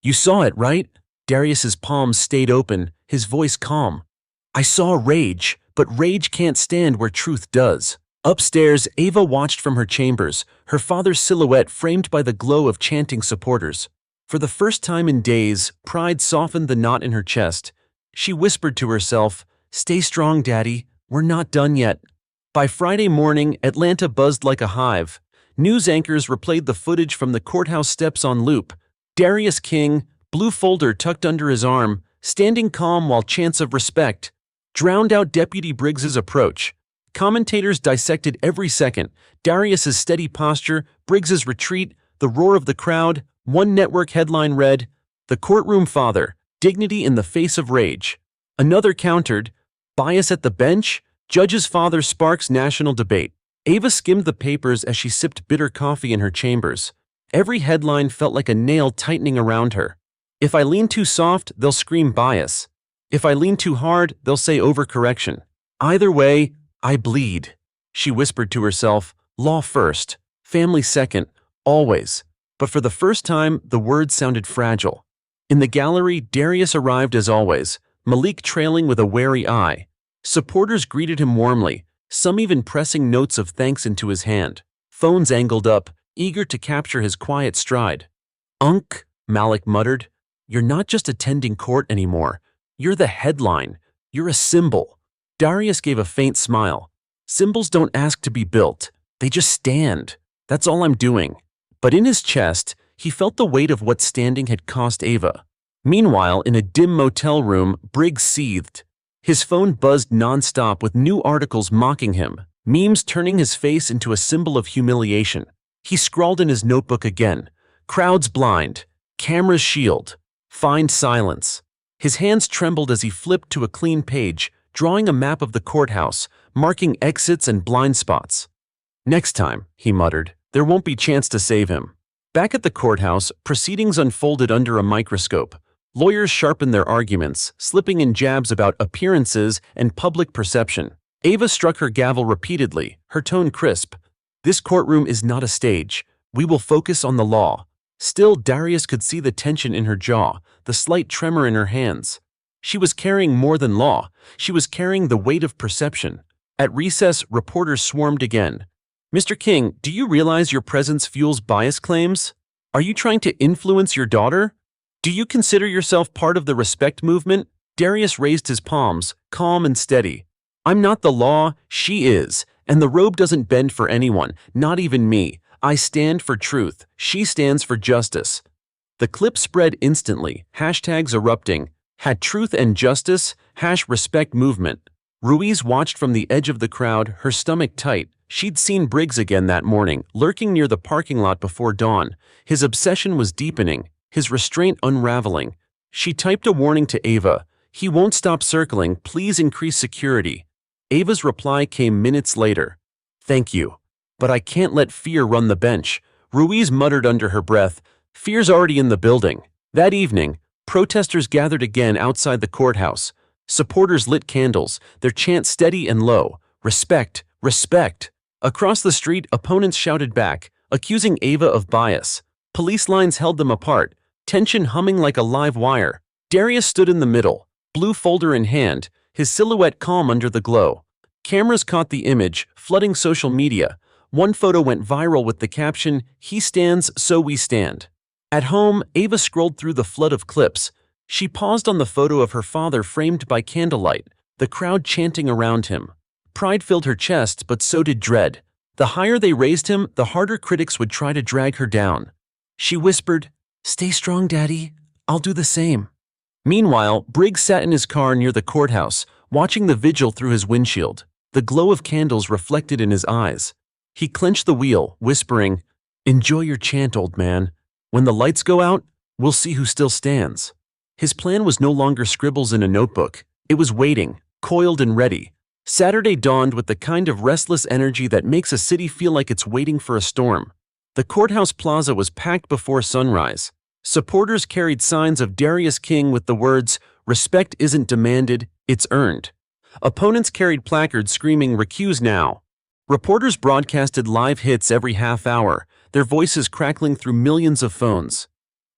"You saw it, right?" Darius's palms stayed open, his voice calm. "I saw rage, but rage can't stand where truth does." Upstairs, Ava watched from her chambers, her father's silhouette framed by the glow of chanting supporters. For the first time in days, pride softened the knot in her chest. She whispered to herself, "Stay strong, Daddy, we're not done yet." By Friday morning, Atlanta buzzed like a hive. News anchors replayed the footage from the courthouse steps on loop. Darius King, blue folder tucked under his arm, standing calm while chants of respect, drowned out Deputy Briggs's approach. Commentators dissected every second, Darius's steady posture, Briggs's retreat, the roar of the crowd. One network headline read, "The Courtroom Father, Dignity in the Face of Rage." Another countered, "Bias at the Bench? Judge's Father Sparks National Debate." Ava skimmed the papers as she sipped bitter coffee in her chambers. Every headline felt like a nail tightening around her. If I lean too soft, they'll scream bias. If I lean too hard, they'll say overcorrection. Either way, I bleed. She whispered to herself, law first, family second, always. But for the first time, the words sounded fragile. In the gallery, Darius arrived as always, Malik trailing with a wary eye. Supporters greeted him warmly, some even pressing notes of thanks into his hand. Phones angled up, eager to capture his quiet stride. "Unc," Malik muttered, "you're not just attending court anymore. You're the headline. You're a symbol." Darius gave a faint smile. "Symbols don't ask to be built. They just stand. That's all I'm doing." But in his chest, he felt the weight of what standing had cost Ava. Meanwhile, in a dim motel room, Briggs seethed. His phone buzzed nonstop with new articles mocking him, memes turning his face into a symbol of humiliation. He scrawled in his notebook again, "Crowds blind, cameras shield, find silence." His hands trembled as he flipped to a clean page, drawing a map of the courthouse, marking exits and blind spots. "Next time," he muttered, "there won't be chance to save him." Back at the courthouse, proceedings unfolded under a microscope. Lawyers sharpened their arguments, slipping in jabs about appearances and public perception. Ava struck her gavel repeatedly, her tone crisp. "This courtroom is not a stage. We will focus on the law." Still, Darius could see the tension in her jaw, the slight tremor in her hands. She was carrying more than law. She was carrying the weight of perception. At recess, reporters swarmed again. "Mr. King, do you realize your presence fuels bias claims? Are you trying to influence your daughter? Do you consider yourself part of the respect movement?" Darius raised his palms, calm and steady. "I'm not the law, she is, and the robe doesn't bend for anyone, not even me. I stand for truth, she stands for justice." The clip spread instantly, hashtags erupting. Had truth and justice, #respect movement. Ruiz watched from the edge of the crowd, her stomach tight. She'd seen Briggs again that morning, lurking near the parking lot before dawn. His obsession was deepening, his restraint unraveling. She typed a warning to Ava. "He won't stop circling, please increase security." Ava's reply came minutes later. "Thank you. But I can't let fear run the bench." Ruiz muttered under her breath, "Fear's already in the building." That evening, protesters gathered again outside the courthouse. Supporters lit candles, their chant steady and low. "Respect, respect." Across the street, opponents shouted back, accusing Ava of bias. Police lines held them apart, tension humming like a live wire. Darius stood in the middle, blue folder in hand, his silhouette calm under the glow. Cameras caught the image, flooding social media. One photo went viral with the caption, "He stands, so we stand." At home, Ava scrolled through the flood of clips. She paused on the photo of her father framed by candlelight, the crowd chanting around him. Pride filled her chest, but so did dread. The higher they raised him, the harder critics would try to drag her down. She whispered, "Stay strong, Daddy. I'll do the same." Meanwhile, Briggs sat in his car near the courthouse, watching the vigil through his windshield. The glow of candles reflected in his eyes. He clenched the wheel, whispering, "Enjoy your chant, old man. When the lights go out, we'll see who still stands." His plan was no longer scribbles in a notebook. It was waiting, coiled and ready. Saturday dawned with the kind of restless energy that makes a city feel like it's waiting for a storm. The courthouse plaza was packed before sunrise. Supporters carried signs of Darius King with the words, "Respect isn't demanded, it's earned." Opponents carried placards screaming, "Recuse now." Reporters broadcasted live hits every half hour, their voices crackling through millions of phones.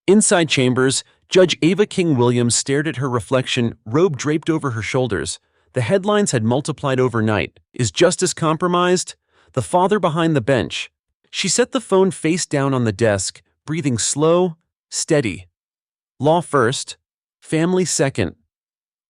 Inside chambers, Judge Ava King-Williams stared at her reflection, robe draped over her shoulders. The headlines had multiplied overnight. Is justice compromised? The father behind the bench. She set the phone face down on the desk, breathing slow, steady. Law first, family second.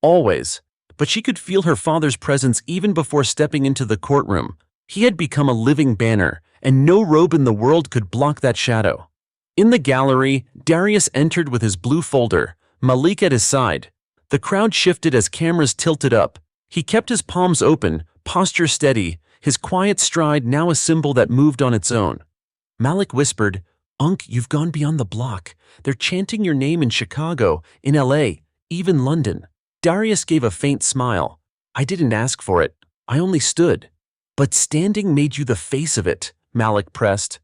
Always. But she could feel her father's presence even before stepping into the courtroom. He had become a living banner, and no robe in the world could block that shadow. In the gallery, Darius entered with his blue folder, Malik at his side. The crowd shifted as cameras tilted up. He kept his palms open, posture steady, his quiet stride now a symbol that moved on its own. Malik whispered, "Unc, you've gone beyond the block. They're chanting your name in Chicago, in LA, even London." Darius gave a faint smile. "I didn't ask for it. I only stood." "But standing made you the face of it," Malik pressed.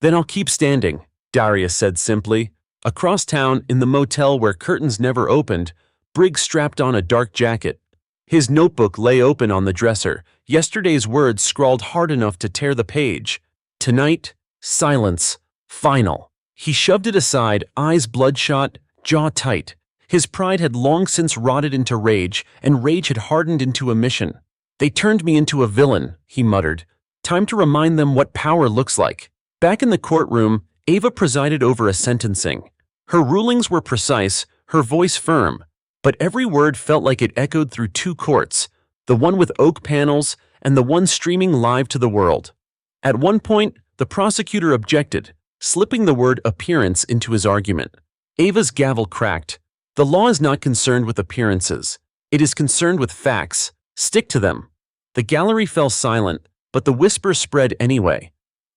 "Then I'll keep standing," Darius said simply. Across town, in the motel where curtains never opened, Briggs strapped on a dark jacket. His notebook lay open on the dresser, yesterday's words scrawled hard enough to tear the page. Tonight, silence, final. He shoved it aside, eyes bloodshot, jaw tight. His pride had long since rotted into rage, and rage had hardened into a mission. "They turned me into a villain," he muttered. "Time to remind them what power looks like." Back in the courtroom, Ava presided over a sentencing. Her rulings were precise, her voice firm, but every word felt like it echoed through two courts, the one with oak panels and the one streaming live to the world. At one point, the prosecutor objected, slipping the word appearance into his argument. Ava's gavel cracked. "The law is not concerned with appearances. It is concerned with facts. Stick to them." The gallery fell silent, but the whisper spread anyway.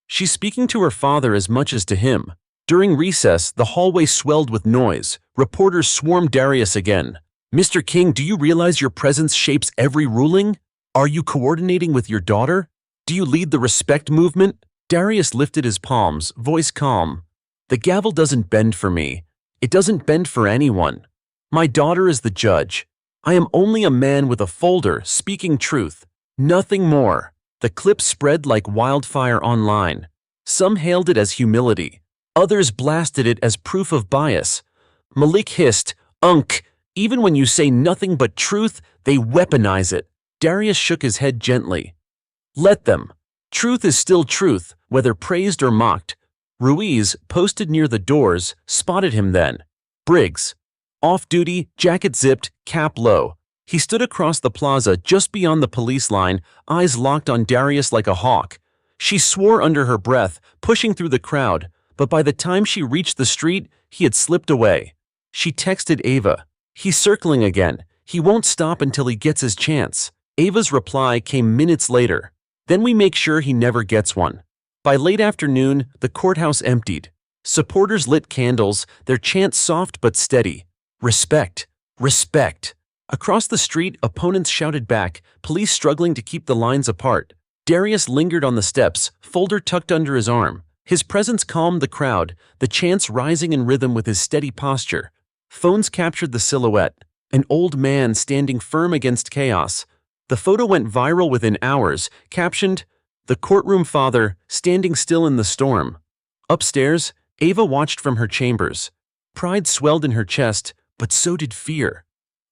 "She's speaking to her father as much as to him." During recess, the hallway swelled with noise. Reporters swarmed Darius again. "Mr. King, do you realize your presence shapes every ruling? Are you coordinating with your daughter? Do you lead the respect movement?" Darius lifted his palms, voice calm. "The gavel doesn't bend for me. It doesn't bend for anyone. My daughter is the judge. I am only a man with a folder speaking truth. Nothing more." The clip spread like wildfire online. Some hailed it as humility. Others blasted it as proof of bias. Malik hissed, "Unc, even when you say nothing but truth, they weaponize it." Darius shook his head gently. "Let them. Truth is still truth, whether praised or mocked." Ruiz, posted near the doors, spotted him then. Briggs. Off-duty, jacket zipped, cap low. He stood across the plaza just beyond the police line, eyes locked on Darius like a hawk. She swore under her breath, pushing through the crowd, but by the time she reached the street, he had slipped away. She texted Ava, "He's circling again. He won't stop until he gets his chance." Ava's reply came minutes later. "Then we make sure he never gets one." By late afternoon, the courthouse emptied. Supporters lit candles, their chant soft but steady. "Respect, respect." Across the street, opponents shouted back, police struggling to keep the lines apart. Darius lingered on the steps, folder tucked under his arm. His presence calmed the crowd, the chants rising in rhythm with his steady posture. Phones captured the silhouette, an old man standing firm against chaos. The photo went viral within hours, captioned, "The Courtroom Father, standing still in the storm." Upstairs, Ava watched from her chambers. Pride swelled in her chest, but so did fear.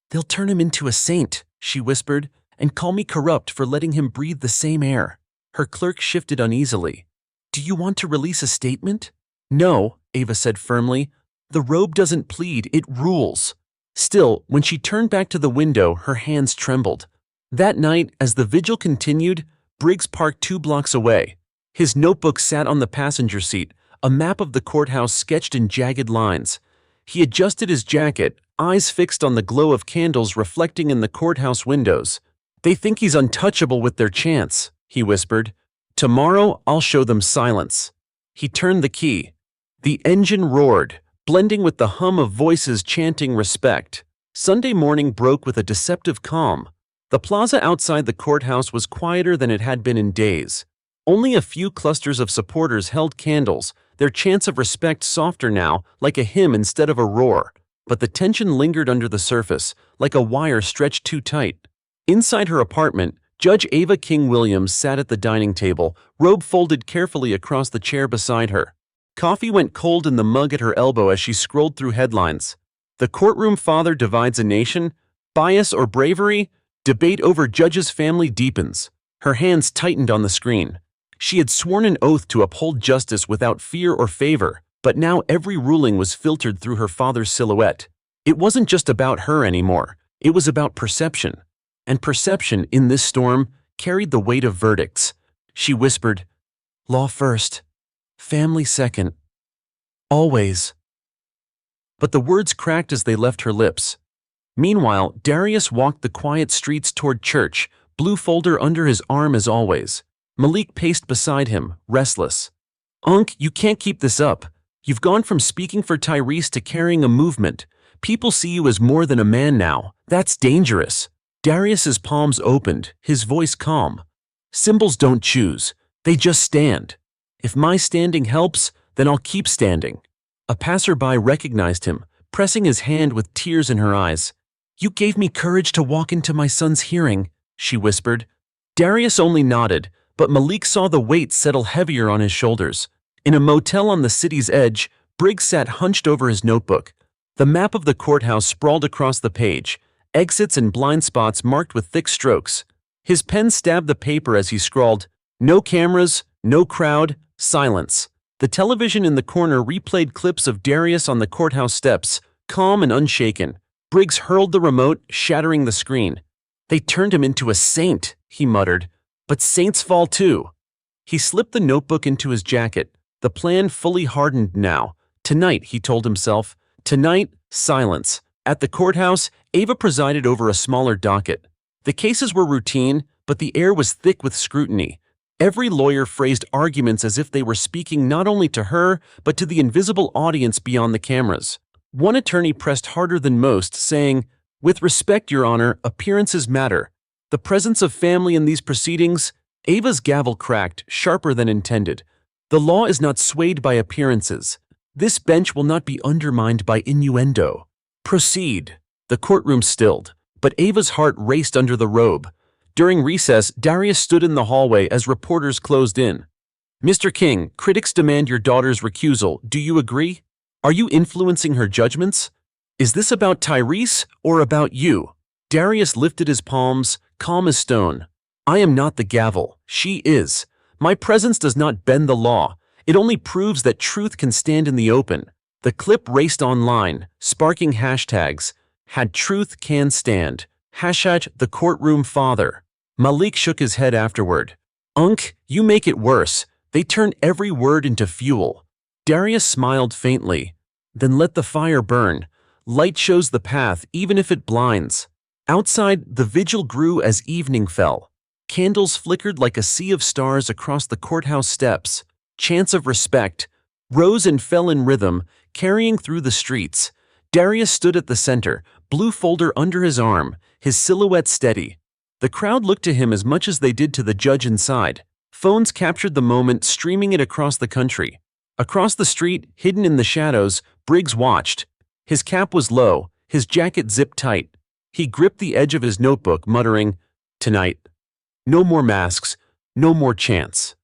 "They'll turn him into a saint," she whispered, "and call me corrupt for letting him breathe the same air." Her clerk shifted uneasily. "Do you want to release a statement?" "No," Ava said firmly. "The robe doesn't plead, it rules." Still, when she turned back to the window, her hands trembled. That night, as the vigil continued, Briggs parked 2 blocks away. His notebook sat on the passenger seat, a map of the courthouse sketched in jagged lines. He adjusted his jacket, eyes fixed on the glow of candles reflecting in the courthouse windows. "They think he's untouchable with their chants," he whispered. "Tomorrow I'll show them silence." He turned the key. The engine roared, blending with the hum of voices chanting respect. Sunday morning broke with a deceptive calm. The plaza outside the courthouse was quieter than it had been in days. Only a few clusters of supporters held candles, their chants of respect softer now, like a hymn instead of a roar. But the tension lingered under the surface, like a wire stretched too tight. Inside her apartment, Judge Ava King-Williams sat at the dining table, robe folded carefully across the chair beside her. Coffee went cold in the mug at her elbow as she scrolled through headlines. "The Courtroom Father divides a nation. Bias or bravery? Debate over judge's family deepens." Her hands tightened on the screen. She had sworn an oath to uphold justice without fear or favor, but now every ruling was filtered through her father's silhouette. It wasn't just about her anymore. It was about perception. And perception, in this storm, carried the weight of verdicts. She whispered, "Law first, family second. Always." But the words cracked as they left her lips. Meanwhile, Darius walked the quiet streets toward church, blue folder under his arm as always. Malik paced beside him, restless. "Unc, you can't keep this up. You've gone from speaking for Tyrese to carrying a movement. People see you as more than a man now. That's dangerous." Darius's palms opened, his voice calm. "Symbols don't choose. They just stand. If my standing helps, then I'll keep standing." A passerby recognized him, pressing his hand with tears in her eyes. "You gave me courage to walk into my son's hearing," she whispered. Darius only nodded, but Malik saw the weight settle heavier on his shoulders. In a motel on the city's edge, Briggs sat hunched over his notebook. The map of the courthouse sprawled across the page, exits and blind spots marked with thick strokes. His pen stabbed the paper as he scrawled, "No cameras, no crowd, silence." The television in the corner replayed clips of Darius on the courthouse steps, calm and unshaken. Briggs hurled the remote, shattering the screen. "They turned him into a saint," he muttered. "But saints fall too." He slipped the notebook into his jacket, the plan fully hardened now. Tonight, he told himself, tonight, silence. At the courthouse, Ava presided over a smaller docket. The cases were routine, but the air was thick with scrutiny. Every lawyer phrased arguments as if they were speaking not only to her, but to the invisible audience beyond the cameras. One attorney pressed harder than most, saying, "With respect, Your Honor, appearances matter. The presence of family in these proceedings." Ava's gavel cracked, sharper than intended. "The law is not swayed by appearances. This bench will not be undermined by innuendo. Proceed." The courtroom stilled, but Ava's heart raced under the robe. During recess, Darius stood in the hallway as reporters closed in. "Mr. King, critics demand your daughter's recusal. Do you agree? Are you influencing her judgments? Is this about Tyrese or about you?" Darius lifted his palms, calm as stone. "I am not the gavel. She is. My presence does not bend the law. It only proves that truth can stand in the open." The clip raced online, sparking hashtags. "Had truth can stand." Hashtag the Courtroom Father. Malik shook his head afterward. "Unc, you make it worse. They turn every word into fuel." Darius smiled faintly. "Then let the fire burn. Light shows the path, even if it blinds." Outside, the vigil grew as evening fell. Candles flickered like a sea of stars across the courthouse steps. Chants of respect rose and fell in rhythm, carrying through the streets. Darius stood at the center, blue folder under his arm, his silhouette steady. The crowd looked to him as much as they did to the judge inside. Phones captured the moment, streaming it across the country. Across the street, hidden in the shadows, Briggs watched. His cap was low, his jacket zipped tight. He gripped the edge of his notebook, muttering, "Tonight. No more masks, no more chants.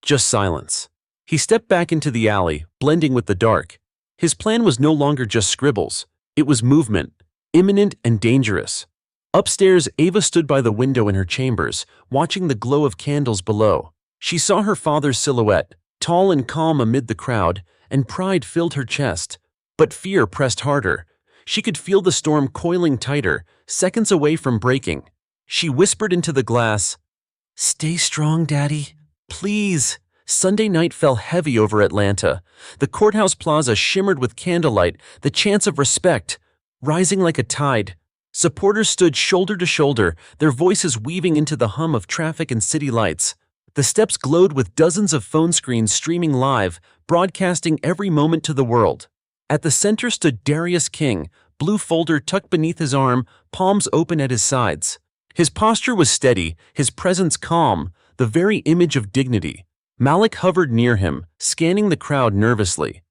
Just silence." He stepped back into the alley, blending with the dark. His plan was no longer just scribbles. It was movement, imminent and dangerous. Upstairs, Ava stood by the window in her chambers, watching the glow of candles below. She saw her father's silhouette, tall and calm amid the crowd, and pride filled her chest. But fear pressed harder. She could feel the storm coiling tighter, seconds away from breaking. She whispered into the glass, "Stay strong, Daddy. Please." Sunday night fell heavy over Atlanta. The courthouse plaza shimmered with candlelight, the chants of respect, rising like a tide. Supporters stood shoulder to shoulder, their voices weaving into the hum of traffic and city lights. The steps glowed with dozens of phone screens streaming live, broadcasting every moment to the world. At the center stood Darius King, blue folder tucked beneath his arm, palms open at his sides. His posture was steady, his presence calm, the very image of dignity. Malik hovered near him, scanning the crowd nervously.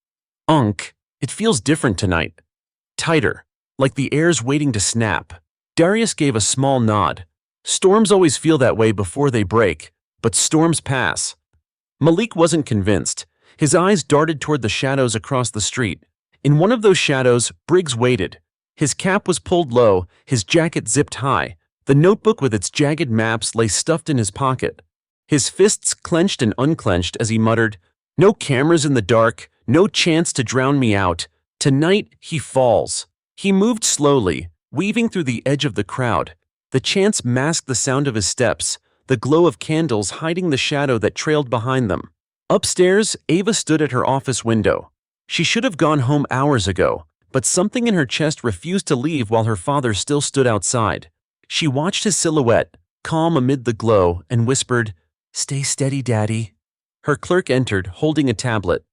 "Unc, it feels different tonight. Tighter, like the air's waiting to snap." Darius gave a small nod. "Storms always feel that way before they break, but storms pass." Malik wasn't convinced. His eyes darted toward the shadows across the street. In one of those shadows, Briggs waited. His cap was pulled low, his jacket zipped high. The notebook with its jagged maps lay stuffed in his pocket. His fists clenched and unclenched as he muttered, "No cameras in the dark, no chance to drown me out. Tonight, he falls." He moved slowly, weaving through the edge of the crowd. The chants masked the sound of his steps, the glow of candles hiding the shadow that trailed behind them. Upstairs, Ava stood at her office window. She should have gone home hours ago, but something in her chest refused to leave while her father still stood outside. She watched his silhouette, calm amid the glow, and whispered, "Stay steady, Daddy." Her clerk entered, holding a tablet.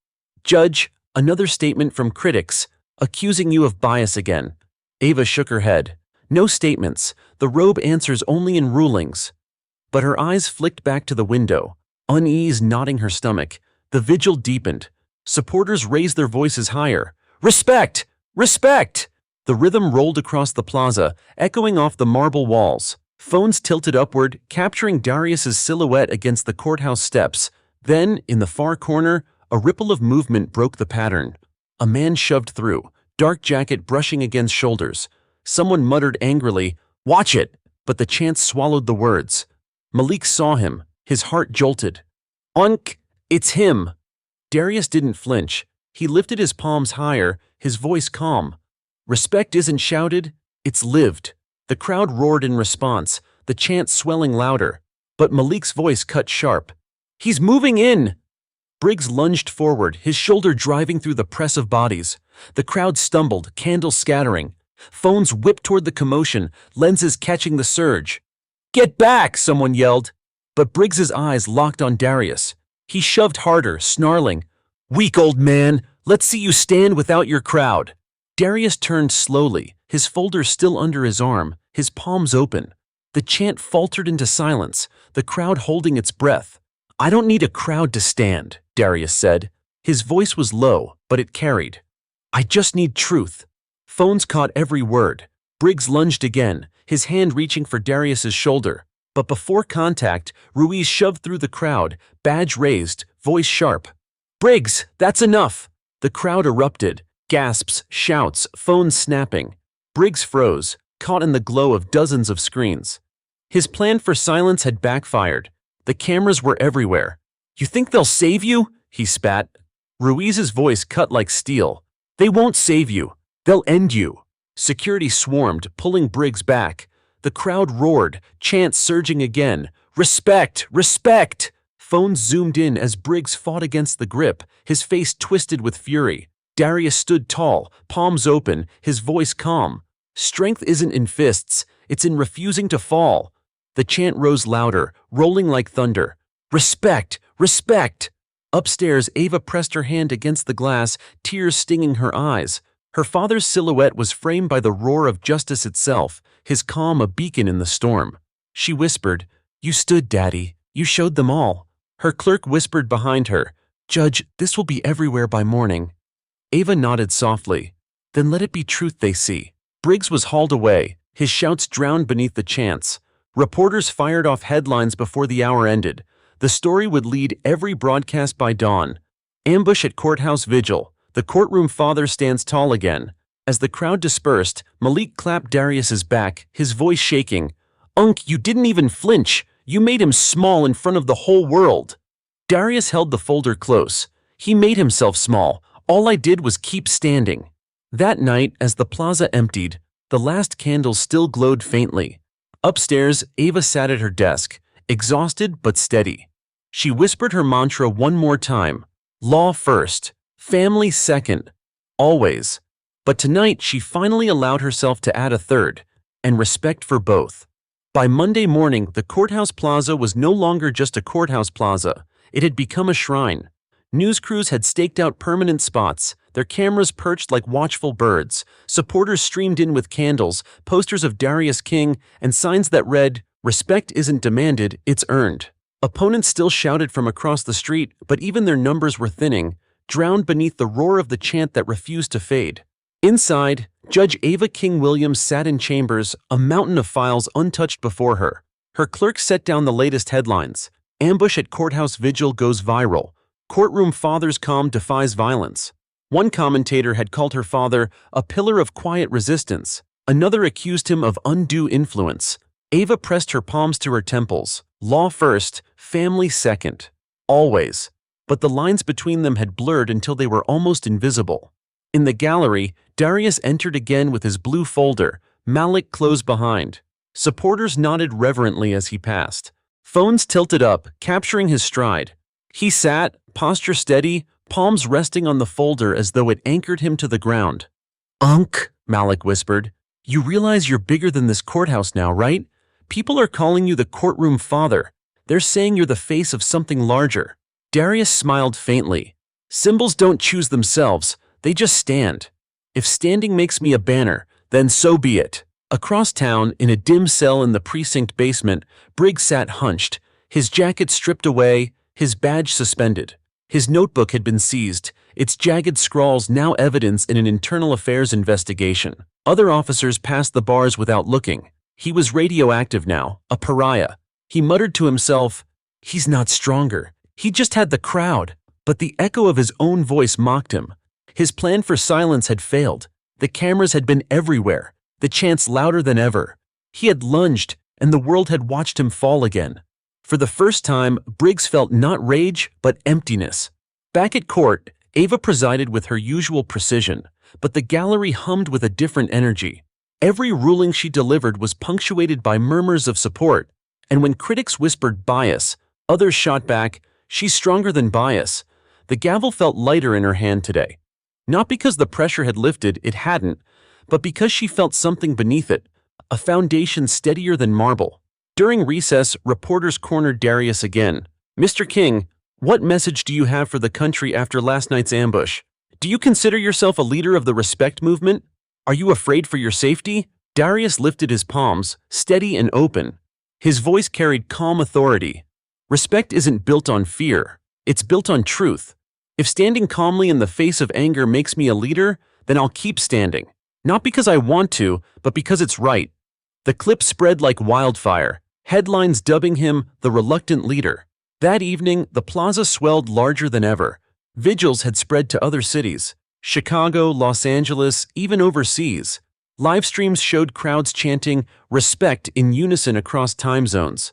"Judge, another statement from critics, accusing you of bias again." Ava shook her head. "No statements. The robe answers only in rulings." But her eyes flicked back to the window, unease knotting her stomach. The vigil deepened. Supporters raised their voices higher. "Respect! Respect!" The rhythm rolled across the plaza, echoing off the marble walls. Phones tilted upward, capturing Darius's silhouette against the courthouse steps. Then, in the far corner, a ripple of movement broke the pattern. A man shoved through, dark jacket brushing against shoulders. Someone muttered angrily, "Watch it!" but the chant swallowed the words. Malik saw him, his heart jolted. "Unc, it's him!" Darius didn't flinch. He lifted his palms higher, his voice calm. "Respect isn't shouted, it's lived." The crowd roared in response, the chant swelling louder. But Malik's voice cut sharp. "He's moving in!" Briggs lunged forward, his shoulder driving through the press of bodies. The crowd stumbled, candles scattering. Phones whipped toward the commotion, lenses catching the surge. "Get back!" someone yelled. But Briggs's eyes locked on Darius. He shoved harder, snarling, "Weak old man, let's see you stand without your crowd." Darius turned slowly, his folder still under his arm, his palms open. The chant faltered into silence, the crowd holding its breath. "I don't need a crowd to stand," Darius said. His voice was low, but it carried. "I just need truth." Phones caught every word. Briggs lunged again, his hand reaching for Darius's shoulder. But before contact, Ruiz shoved through the crowd, badge raised, voice sharp. "Briggs, that's enough!" The crowd erupted. Gasps, shouts, phones snapping. Briggs froze, caught in the glow of dozens of screens. His plan for silence had backfired. The cameras were everywhere. "You think they'll save you?" he spat. Ruiz's voice cut like steel. "They won't save you. They'll end you." Security swarmed, pulling Briggs back. The crowd roared, chants surging again. "Respect! Respect!" Phones zoomed in as Briggs fought against the grip, his face twisted with fury. Darius stood tall, palms open, his voice calm. "Strength isn't in fists, it's in refusing to fall." The chant rose louder, rolling like thunder. "Respect! Respect!" Upstairs, Ava pressed her hand against the glass, tears stinging her eyes. Her father's silhouette was framed by the roar of justice itself, his calm a beacon in the storm. She whispered, "You stood, Daddy. You showed them all." Her clerk whispered behind her, "Judge, this will be everywhere by morning." Ava nodded softly. "Then let it be truth they see." Briggs was hauled away, his shouts drowned beneath the chants. Reporters fired off headlines before the hour ended. The story would lead every broadcast by dawn. Ambush at courthouse vigil. The courtroom father stands tall again. As the crowd dispersed, Malik clapped Darius's back, his voice shaking. "Unc, you didn't even flinch. You made him small in front of the whole world." Darius held the folder close. "He made himself small. All I did was keep standing." That night, as the plaza emptied, the last candles still glowed faintly. Upstairs, Ava sat at her desk, exhausted but steady. She whispered her mantra one more time. Law first, family second, always. But tonight she finally allowed herself to add a third, and respect for both. By Monday morning, the courthouse plaza was no longer just a courthouse plaza. It had become a shrine. News crews had staked out permanent spots, their cameras perched like watchful birds. Supporters streamed in with candles, posters of Darius King, and signs that read, "Respect isn't demanded, it's earned." Opponents still shouted from across the street, but even their numbers were thinning, drowned beneath the roar of the chant that refused to fade. Inside, Judge Ava King-Williams sat in chambers, a mountain of files untouched before her. Her clerk set down the latest headlines. Ambush at courthouse vigil goes viral. Courtroom Father's calm defies violence. One commentator had called her father a pillar of quiet resistance. Another accused him of undue influence. Ava pressed her palms to her temples. Law first, family second. Always. But the lines between them had blurred until they were almost invisible. In the gallery, Darius entered again with his blue folder, Malik close behind. Supporters nodded reverently as he passed. Phones tilted up, capturing his stride. He sat, posture steady, palms resting on the folder as though it anchored him to the ground. "Unk," Malik whispered. "You realize you're bigger than this courthouse now, right? People are calling you the Courtroom Father. They're saying you're the face of something larger." Darius smiled faintly. "Symbols don't choose themselves, they just stand. If standing makes me a banner, then so be it." Across town, in a dim cell in the precinct basement, Briggs sat hunched, his jacket stripped away, his badge suspended. His notebook had been seized, its jagged scrawls now evidence in an internal affairs investigation. Other officers passed the bars without looking. He was radioactive now, a pariah. He muttered to himself, "He's not stronger. He just had the crowd." But the echo of his own voice mocked him. His plan for silence had failed. The cameras had been everywhere, the chants louder than ever. He had lunged, and the world had watched him fall again. For the first time, Briggs felt not rage, but emptiness. Back at court, Ava presided with her usual precision, but the gallery hummed with a different energy. Every ruling she delivered was punctuated by murmurs of support, and when critics whispered bias, others shot back, "She's stronger than bias." The gavel felt lighter in her hand today. Not because the pressure had lifted, it hadn't, but because she felt something beneath it, a foundation steadier than marble. During recess, reporters cornered Darius again. "Mr. King, what message do you have for the country after last night's ambush? Do you consider yourself a leader of the respect movement? Are you afraid for your safety?" Darius lifted his palms, steady and open. His voice carried calm authority. "Respect isn't built on fear. It's built on truth. If standing calmly in the face of anger makes me a leader, then I'll keep standing. Not because I want to, but because it's right." The clip spread like wildfire, headlines dubbing him the reluctant leader. That evening, the plaza swelled larger than ever. Vigils had spread to other cities, Chicago, Los Angeles, even overseas. Live streams showed crowds chanting respect in unison across time zones.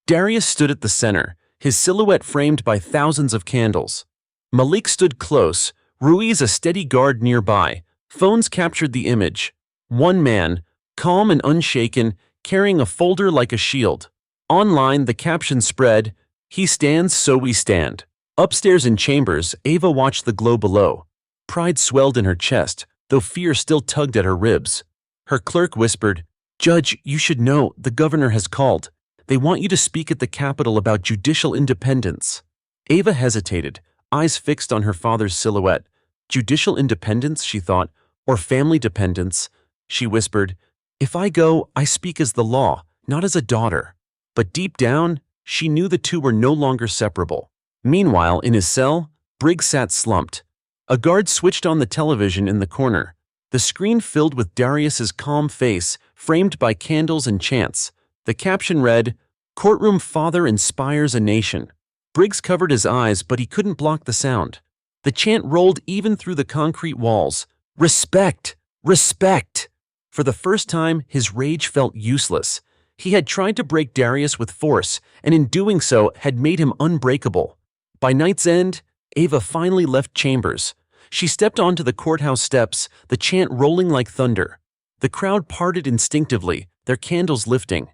Darius stood at the center, his silhouette framed by thousands of candles. Malik stood close, Ruiz a steady guard nearby. Phones captured the image. One man, calm and unshaken, carrying a folder like a shield. Online, the caption spread, "He stands, so we stand." Upstairs in chambers, Ava watched the glow below. Pride swelled in her chest, though fear still tugged at her ribs. Her clerk whispered, "Judge, you should know, the governor has called. They want you to speak at the Capitol about judicial independence." Ava hesitated, eyes fixed on her father's silhouette. Judicial independence, she thought, or family dependence. She whispered, "If I go, I speak as the law, not as a daughter." But deep down, she knew the two were no longer separable. Meanwhile, in his cell, Briggs sat slumped. A guard switched on the television in the corner. The screen filled with Darius's calm face, framed by candles and chants. The caption read, "Courtroom Father inspires a nation." Briggs covered his eyes, but he couldn't block the sound. The chant rolled even through the concrete walls. "Respect! Respect!" For the first time, his rage felt useless. He had tried to break Darius with force, and in doing so had made him unbreakable. By night's end, Ava finally left chambers. She stepped onto the courthouse steps, the chant rolling like thunder. The crowd parted instinctively, their candles lifting.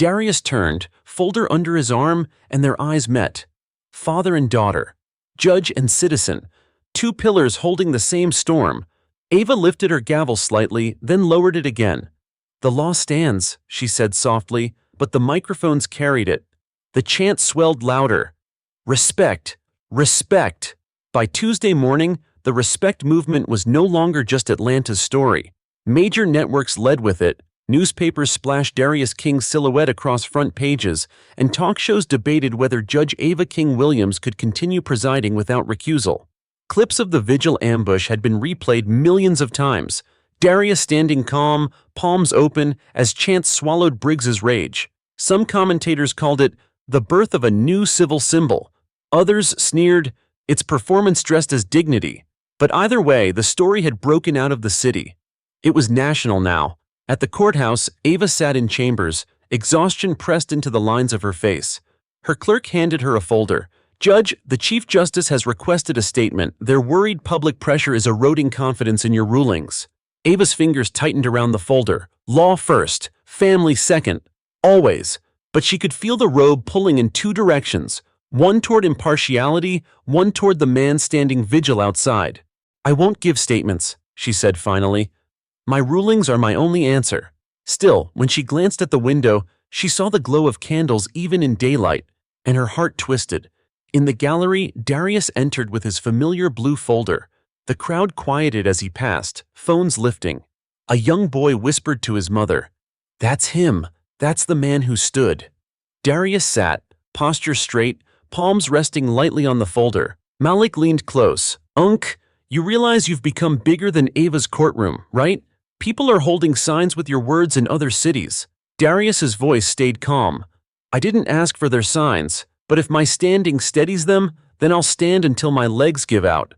Darius turned, folder under his arm, and their eyes met. Father and daughter, judge and citizen, two pillars holding the same storm. Ava lifted her gavel slightly, then lowered it again. "The law stands," she said softly, but the microphones carried it. The chant swelled louder. "Respect! Respect!" By Tuesday morning, the respect movement was no longer just Atlanta's story. Major networks led with it, newspapers splashed Darius King's silhouette across front pages, and talk shows debated whether Judge Ava King-Williams could continue presiding without recusal. Clips of the vigil ambush had been replayed millions of times, Darius standing calm, palms open, as chants swallowed Briggs's rage. Some commentators called it the birth of a new civil symbol. Others sneered, its performance dressed as dignity. But either way, the story had broken out of the city. It was national now. At the courthouse, Ava sat in chambers, exhaustion pressed into the lines of her face. Her clerk handed her a folder. "Judge, the Chief Justice has requested a statement. They're worried public pressure is eroding confidence in your rulings." Ava's fingers tightened around the folder. Law first, family second. Always. But she could feel the robe pulling in two directions, one toward impartiality, one toward the man standing vigil outside. "I won't give statements," she said finally. "My rulings are my only answer." Still, when she glanced at the window, she saw the glow of candles even in daylight, and her heart twisted. In the gallery, Darius entered with his familiar blue folder. The crowd quieted as he passed, phones lifting. A young boy whispered to his mother, "That's him. That's the man who stood." Darius sat, posture straight, palms resting lightly on the folder. Malik leaned close. "Unc, you realize you've become bigger than Ava's courtroom, right? People are holding signs with your words in other cities." Darius's voice stayed calm. "I didn't ask for their signs, but if my standing steadies them, then I'll stand until my legs give out."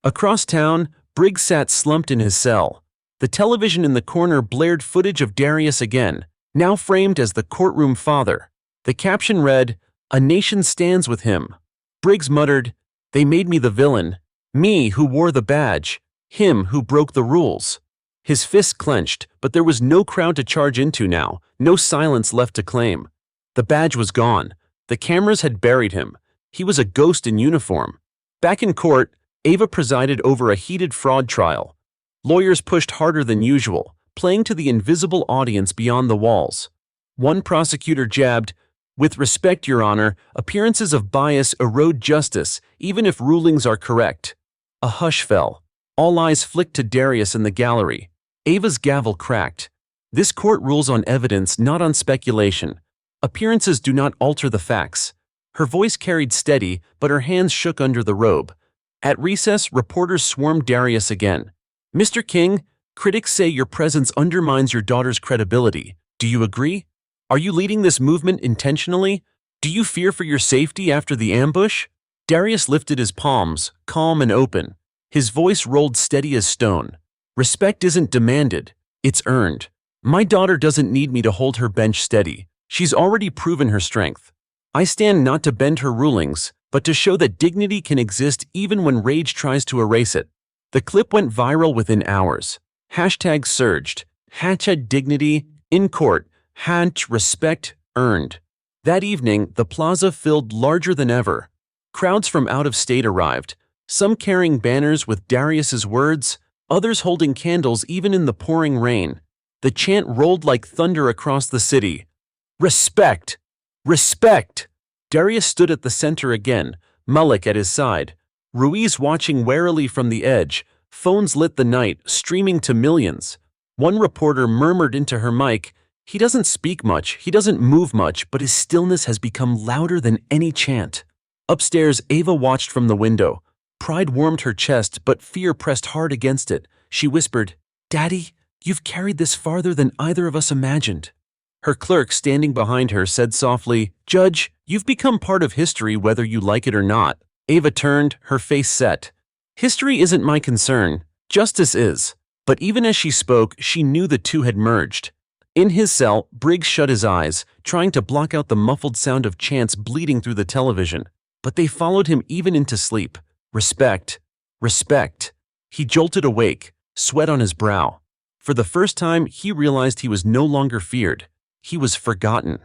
Across town, Briggs sat slumped in his cell. The television in the corner blared footage of Darius again, now framed as the Courtroom Father. The caption read, "A nation stands with him." Briggs muttered, "They made me the villain. Me who wore the badge. Him who broke the rules." His fists clenched, but there was no crowd to charge into now, no silence left to claim. The badge was gone. The cameras had buried him. He was a ghost in uniform. Back in court, Ava presided over a heated fraud trial. Lawyers pushed harder than usual, playing to the invisible audience beyond the walls. One prosecutor jabbed, "With respect, Your Honor, appearances of bias erode justice, even if rulings are correct." A hush fell. All eyes flicked to Darius in the gallery. Ava's gavel cracked. "This court rules on evidence, not on speculation. Appearances do not alter the facts." Her voice carried steady, but her hands shook under the robe. At recess, reporters swarmed Darius again. "Mr. King, critics say your presence undermines your daughter's credibility. Do you agree? Are you leading this movement intentionally? Do you fear for your safety after the ambush?" Darius lifted his palms, calm and open. His voice rolled steady as stone. "Respect isn't demanded, it's earned. My daughter doesn't need me to hold her bench steady. She's already proven her strength. I stand not to bend her rulings, but to show that dignity can exist even when rage tries to erase it." The clip went viral within hours. Hashtags surged. #dignity, in court, #respect, earned. That evening, the plaza filled larger than ever. Crowds from out of state arrived, some carrying banners with Darius's words, others holding candles even in the pouring rain. The chant rolled like thunder across the city. "Respect! Respect!" Darius stood at the center again, Malik at his side. Ruiz watching warily from the edge, phones lit the night, streaming to millions. One reporter murmured into her mic, "He doesn't speak much, he doesn't move much, but his stillness has become louder than any chant." Upstairs, Ava watched from the window. Pride warmed her chest, but fear pressed hard against it. She whispered, "Daddy, you've carried this farther than either of us imagined." Her clerk, standing behind her, said softly, "Judge, you've become part of history whether you like it or not." Ava turned, her face set. "History isn't my concern. Justice is." But even as she spoke, she knew the two had merged. In his cell, Briggs shut his eyes, trying to block out the muffled sound of chants bleeding through the television. But they followed him even into sleep. "Respect. Respect." He jolted awake, sweat on his brow. For the first time, he realized he was no longer feared. He was forgotten.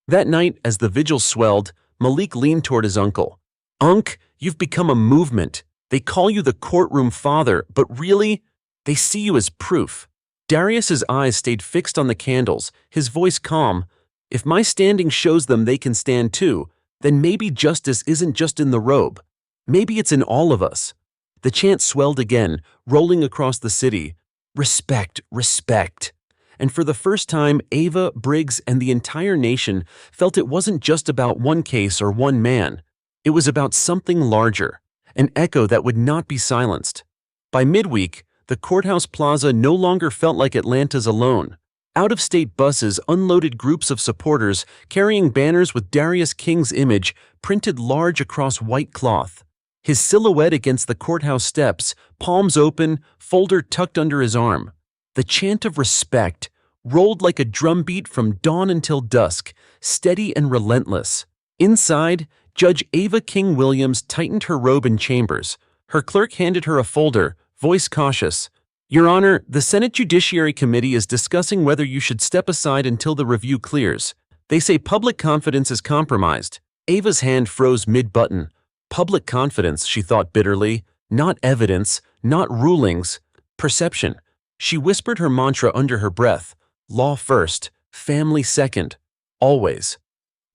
That night, as the vigil swelled, Malik leaned toward his uncle. "Unc, you've become a movement. They call you the Courtroom Father, but really, they see you as proof." Darius's eyes stayed fixed on the candles, his voice calm. "If my standing shows them they can stand too, then maybe justice isn't just in the robe. Maybe it's in all of us." The chant swelled again, rolling across the city. "Respect, respect." And for the first time, Ava, Briggs, and the entire nation felt it wasn't just about one case or one man. It was about something larger, an echo that would not be silenced. By midweek, the courthouse plaza no longer felt like Atlanta's alone. Out-of-state buses unloaded groups of supporters carrying banners with Darius King's image printed large across white cloth. His silhouette against the courthouse steps, palms open, folder tucked under his arm. The chant of respect rolled like a drumbeat from dawn until dusk, steady and relentless. Inside, Judge Ava King-Williams tightened her robe in chambers. Her clerk handed her a folder, voice cautious. "Your Honor, the Senate Judiciary Committee is discussing whether you should step aside until the review clears. They say public confidence is compromised." Ava's hand froze mid-button. Public confidence, she thought bitterly. Not evidence, not rulings. Perception. She whispered her mantra under her breath. Law first, family second. Always.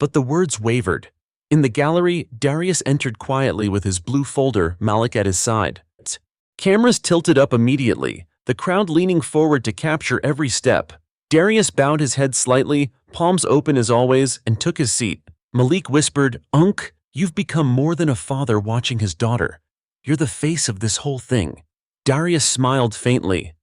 But the words wavered. In the gallery, Darius entered quietly with his blue folder, Malik at his side. Cameras tilted up immediately, the crowd leaning forward to capture every step. Darius bowed his head slightly, palms open as always, and took his seat. Malik whispered, "Unc, you've become more than a father watching his daughter. You're the face of this whole thing." Darius smiled faintly.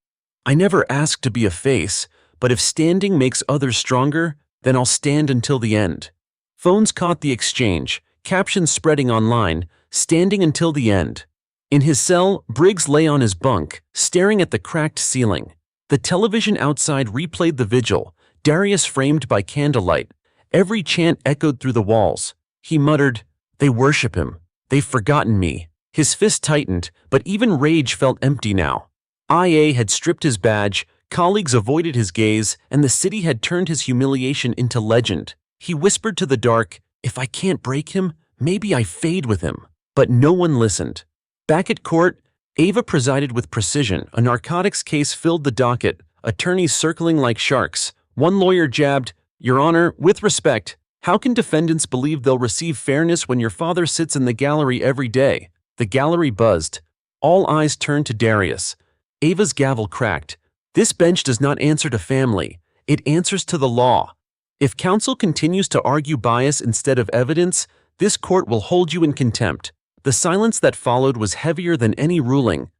"I never asked to be a face, but if standing makes others stronger, then I'll stand until the end." Phones caught the exchange, captions spreading online, "Standing until the end." In his cell, Briggs lay on his bunk, staring at the cracked ceiling. The television outside replayed the vigil, Darius framed by candlelight. Every chant echoed through the walls. He muttered, "They worship him. They've forgotten me." His fist tightened, but even rage felt empty now. IA had stripped his badge, colleagues avoided his gaze, and the city had turned his humiliation into legend. He whispered to the dark, "If I can't break him, maybe I fade with him." But no one listened. Back at court, Ava presided with precision. A narcotics case filled the docket, attorneys circling like sharks. One lawyer jabbed, "Your Honor, with respect, how can defendants believe they'll receive fairness when your father sits in the gallery every day?" The gallery buzzed. All eyes turned to Darius. Ava's gavel cracked. "This bench does not answer to family. It answers to the law. If counsel continues to argue bias instead of evidence, this court will hold you in contempt." The silence that followed was heavier than any ruling.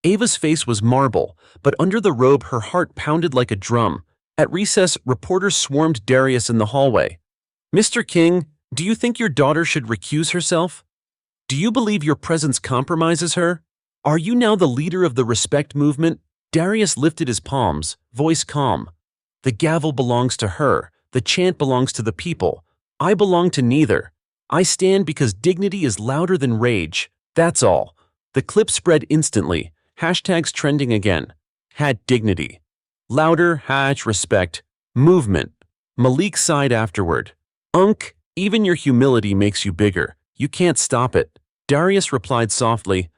Ava's face was marble, but under the robe her heart pounded like a drum. At recess, reporters swarmed Darius in the hallway. "Mr. King, do you think your daughter should recuse herself? Do you believe your presence compromises her? Are you now the leader of the respect movement?" Darius lifted his palms, voice calm. "The gavel belongs to her. The chant belongs to the people. I belong to neither. I stand because dignity is louder than rage. That's all." The clip spread instantly, hashtags trending again. Had dignity. Louder, respect. Movement. Malik sighed afterward. "Unc, even your humility makes you bigger. You can't stop it." Darius replied softly,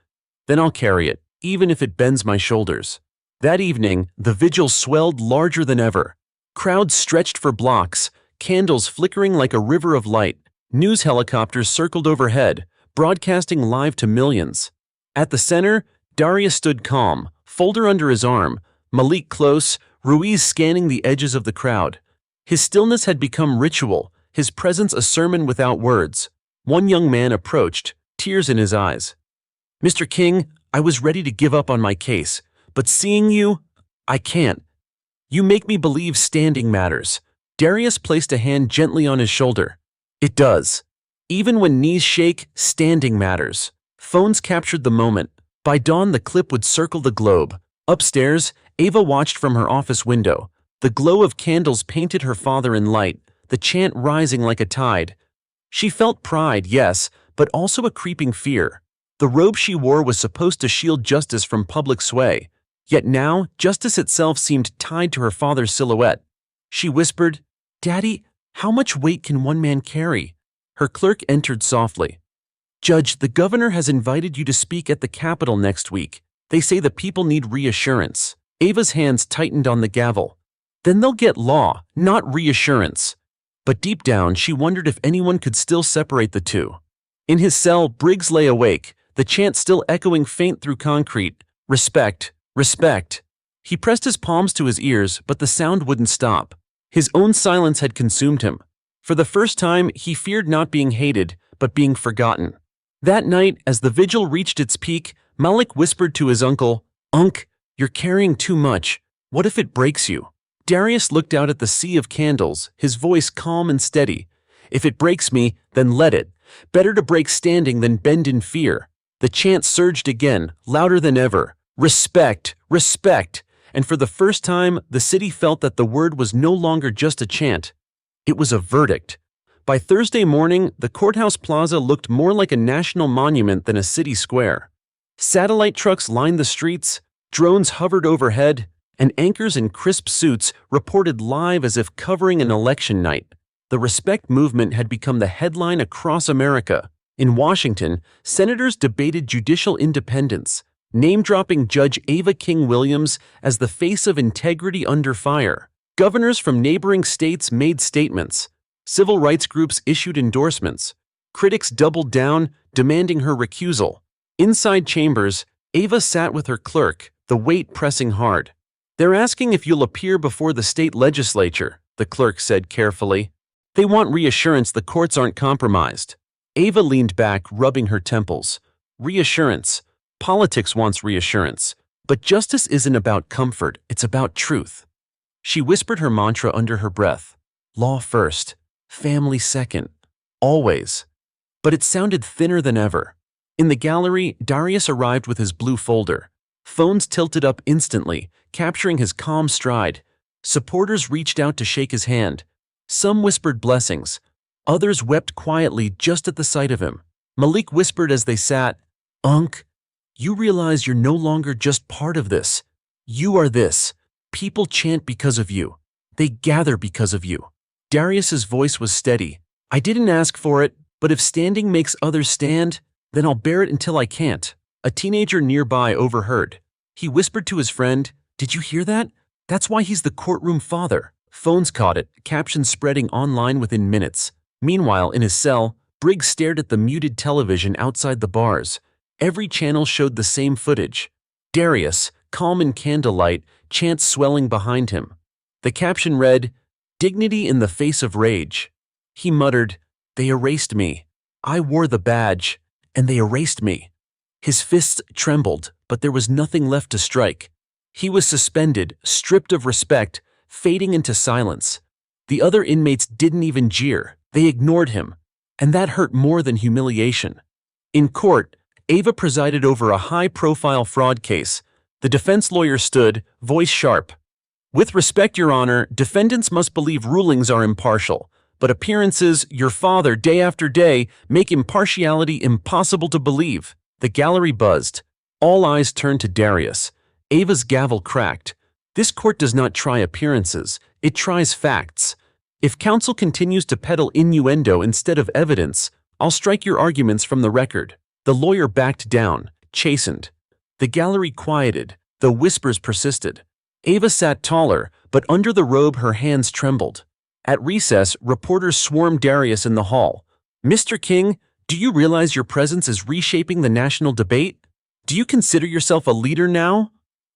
"Then I'll carry it, even if it bends my shoulders." That evening, the vigil swelled larger than ever. Crowds stretched for blocks, candles flickering like a river of light. News helicopters circled overhead, broadcasting live to millions. At the center, Darius stood calm, folder under his arm, Malik close, Ruiz scanning the edges of the crowd. His stillness had become ritual, his presence a sermon without words. One young man approached, tears in his eyes. "Mr. King, I was ready to give up on my case, but seeing you, I can't. You make me believe standing matters." Darius placed a hand gently on his shoulder. "It does. Even when knees shake, standing matters." Phones captured the moment. By dawn, the clip would circle the globe. Upstairs, Ava watched from her office window. The glow of candles painted her father in light, the chant rising like a tide. She felt pride, yes, but also a creeping fear. The robe she wore was supposed to shield justice from public sway. Yet now, justice itself seemed tied to her father's silhouette. She whispered, "Daddy, How much weight can one man carry? Her clerk entered softly. Judge, the governor has invited you to speak at the Capitol next week. They say the people need reassurance. Ava's hands tightened on the gavel. Then they'll get law, not reassurance. But deep down, she wondered if anyone could still separate the two. In his cell, Briggs lay awake, the chant still echoing faint through concrete. Respect, respect. He pressed his palms to his ears, but the sound wouldn't stop. His own silence had consumed him. For the first time, he feared not being hated, but being forgotten. That night, as the vigil reached its peak, Malik whispered to his uncle, "Unc, you're carrying too much. What if it breaks you?" Darius looked out at the sea of candles, his voice calm and steady. "If it breaks me, then let it. Better to break standing than bend in fear." The chant surged again, louder than ever. Respect, respect. And for the first time, the city felt that the word was no longer just a chant. It was a verdict. By Thursday morning, the courthouse plaza looked more like a national monument than a city square. Satellite trucks lined the streets, drones hovered overhead, and anchors in crisp suits reported live as if covering an election night. The respect movement had become the headline across America. In Washington, senators debated judicial independence, name-dropping Judge Ava King-Williams as the face of integrity under fire. Governors from neighboring states made statements. Civil rights groups issued endorsements. Critics doubled down, demanding her recusal. Inside chambers, Ava sat with her clerk, the weight pressing hard. "They're asking if you'll appear before the state legislature," the clerk said carefully. "They want reassurance the courts aren't compromised." Ava leaned back, rubbing her temples. Reassurance. Politics wants reassurance. But justice isn't about comfort, it's about truth. She whispered her mantra under her breath. Law first, family second, always. But it sounded thinner than ever. In the gallery, Darius arrived with his blue folder. Phones tilted up instantly, capturing his calm stride. Supporters reached out to shake his hand. Some whispered blessings. Others wept quietly just at the sight of him. Malik whispered as they sat, "Unc, you realize you're no longer just part of this. You are this. People chant because of you. They gather because of you." Darius's voice was steady. "I didn't ask for it, but if standing makes others stand, then I'll bear it until I can't." A teenager nearby overheard. He whispered to his friend, "Did you hear that? That's why he's the Courtroom Father." Phones caught it, captions spreading online within minutes. Meanwhile, in his cell, Briggs stared at the muted television outside the bars. Every channel showed the same footage. Darius, calm in candlelight, chants swelling behind him. The caption read, "Dignity in the face of rage." He muttered, "They erased me. I wore the badge, and they erased me." His fists trembled, but there was nothing left to strike. He was suspended, stripped of respect, fading into silence. The other inmates didn't even jeer. They ignored him, and that hurt more than humiliation. In court, Ava presided over a high-profile fraud case. The defense lawyer stood, voice sharp. "With respect, Your Honor, defendants must believe rulings are impartial, but appearances, your father, day after day, make impartiality impossible to believe." The gallery buzzed. All eyes turned to Darius. Ava's gavel cracked. "This court does not try appearances, it tries facts. If counsel continues to peddle innuendo instead of evidence, I'll strike your arguments from the record." The lawyer backed down, chastened. The gallery quieted, though whispers persisted. Ava sat taller, but under the robe her hands trembled. At recess, reporters swarmed Darius in the hall. "Mr. King, do you realize your presence is reshaping the national debate? Do you consider yourself a leader now?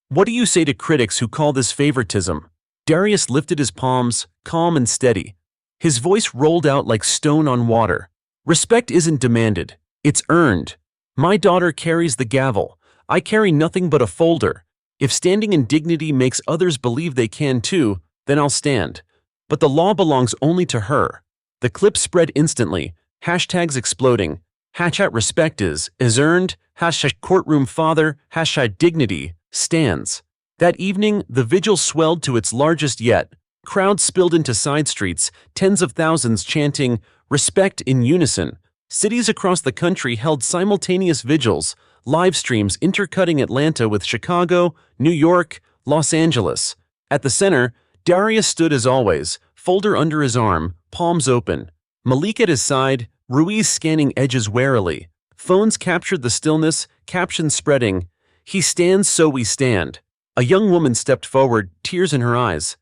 What do you say to critics who call this favoritism?" Darius lifted his palms, calm and steady. His voice rolled out like stone on water. "Respect isn't demanded, it's earned. My daughter carries the gavel. I carry nothing but a folder. If standing in dignity makes others believe they can too, then I'll stand. But the law belongs only to her." The clip spread instantly, hashtags exploding. Hashtag respect is earned, hashtag Courtroom Father, hashtag dignity stands. That evening, the vigil swelled to its largest yet. Crowds spilled into side streets, tens of thousands chanting, "Respect" in unison. Cities across the country held simultaneous vigils, live streams intercutting Atlanta with Chicago, New York, Los Angeles. At the center, Darius stood as always, folder under his arm, palms open. Malik at his side, Ruiz scanning edges warily. Phones captured the stillness, captions spreading. He stands, so we stand. A young woman stepped forward, tears in her eyes.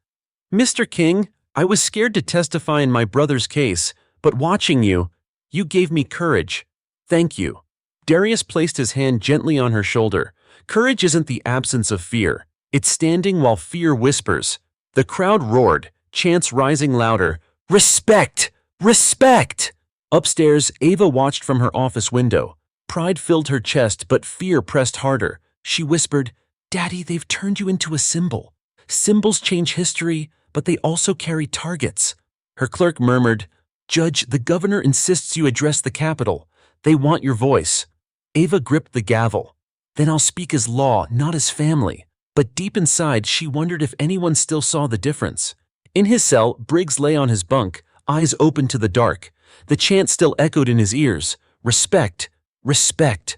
Mr. King, I was scared to testify in my brother's case, but watching you, you gave me courage. Thank you. Darius placed his hand gently on her shoulder. Courage isn't the absence of fear. It's standing while fear whispers. The crowd roared, chants rising louder. Respect! Respect! Upstairs, Ava watched from her office window. Pride filled her chest, but fear pressed harder. She whispered, Daddy, they've turned you into a symbol. Symbols change history, but they also carry targets. Her clerk murmured, Judge, the governor insists you address the Capitol. They want your voice. Ava gripped the gavel. Then I'll speak as law, not as family. But deep inside, she wondered if anyone still saw the difference. In his cell, Briggs lay on his bunk, eyes open to the dark. The chant still echoed in his ears. Respect, respect.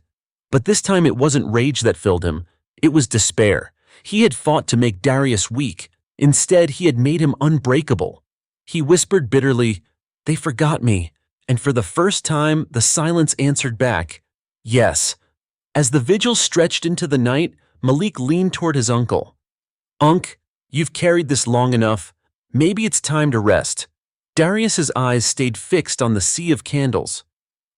But this time it wasn't rage that filled him. It was despair. He had fought to make Darius weak. Instead, he had made him unbreakable. He whispered bitterly, They forgot me. And for the first time, the silence answered back, Yes. As the vigil stretched into the night, Malik leaned toward his uncle. Unc, you've carried this long enough. Maybe it's time to rest. Darius's eyes stayed fixed on the sea of candles.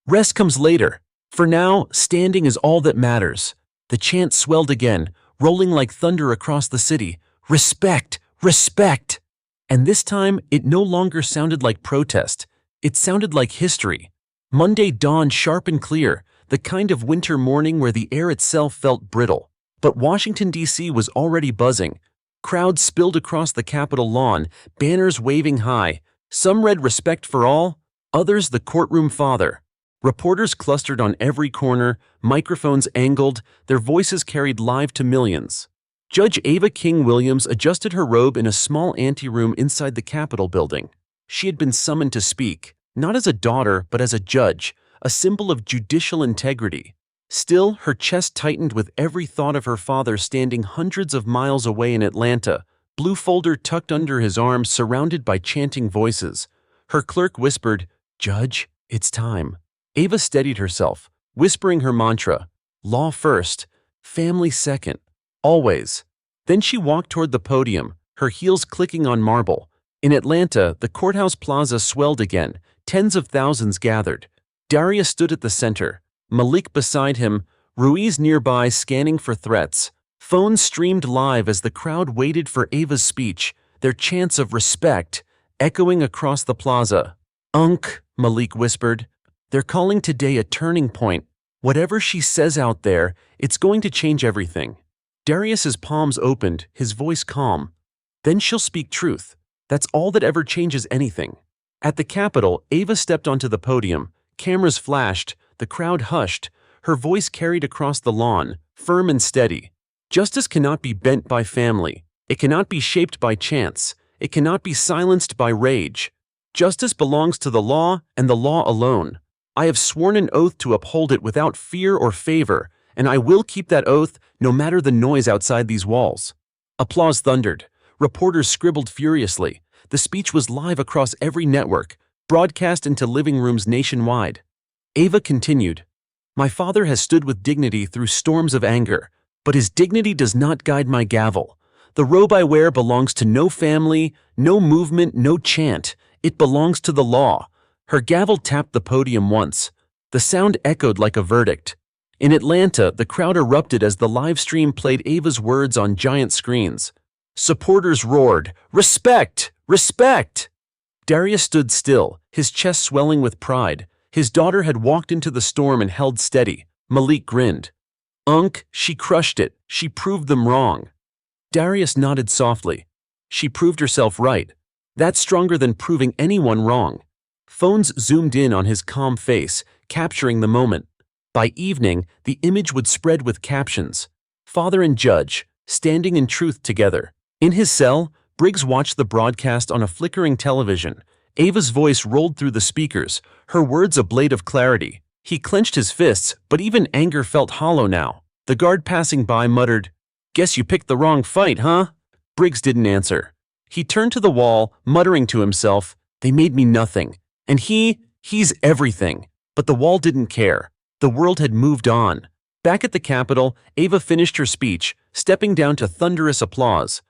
Rest comes later. For now, standing is all that matters. The chant swelled again, rolling like thunder across the city. Respect! Respect! And this time, it no longer sounded like protest. It sounded like history. Monday dawned sharp and clear, the kind of winter morning where the air itself felt brittle. But Washington, D.C. was already buzzing. Crowds spilled across the Capitol lawn, banners waving high. Some read Respect for All, others the Courtroom Father. Reporters clustered on every corner, microphones angled, their voices carried live to millions. Judge Ava King-Williams adjusted her robe in a small anteroom inside the Capitol building. She had been summoned to speak, not as a daughter but as a judge, a symbol of judicial integrity. Still, her chest tightened with every thought of her father standing hundreds of miles away in Atlanta, blue folder tucked under his arm, surrounded by chanting voices. Her clerk whispered, Judge, it's time. Ava steadied herself, whispering her mantra, law first, family second, always. Then she walked toward the podium, her heels clicking on marble. In Atlanta, the courthouse plaza swelled again, tens of thousands gathered. Darius stood at the center, Malik beside him, Ruiz nearby scanning for threats. Phones streamed live as the crowd waited for Ava's speech, their chants of respect echoing across the plaza. Unc, Malik whispered, they're calling today a turning point. Whatever she says out there, it's going to change everything. Darius's palms opened, his voice calm. Then she'll speak truth. That's all that ever changes anything. At the Capitol, Ava stepped onto the podium. Cameras flashed, the crowd hushed. Her voice carried across the lawn, firm and steady. Justice cannot be bent by family. It cannot be shaped by chance. It cannot be silenced by rage. Justice belongs to the law and the law alone. I have sworn an oath to uphold it without fear or favor, and I will keep that oath no matter the noise outside these walls. Applause thundered. Reporters scribbled furiously. The speech was live across every network, broadcast into living rooms nationwide. Ava continued, My father has stood with dignity through storms of anger, but his dignity does not guide my gavel. The robe I wear belongs to no family, no movement, no chant. It belongs to the law. Her gavel tapped the podium once. The sound echoed like a verdict. In Atlanta, the crowd erupted as the live stream played Ava's words on giant screens. Supporters roared, Respect! Respect! Darius stood still, his chest swelling with pride. His daughter had walked into the storm and held steady. Malik grinned. Unc, she crushed it. She proved them wrong. Darius nodded softly. She proved herself right. That's stronger than proving anyone wrong. Phones zoomed in on his calm face, capturing the moment. By evening, the image would spread with captions. Father and judge, standing in truth together. In his cell, Briggs watched the broadcast on a flickering television. Ava's voice rolled through the speakers, her words a blade of clarity. He clenched his fists, but even anger felt hollow now. The guard passing by muttered, Guess you picked the wrong fight, huh? Briggs didn't answer. He turned to the wall, muttering to himself, They made me nothing. And he's everything. But the wall didn't care. The world had moved on. Back at the Capitol, Ava finished her speech, stepping down to thunderous applause.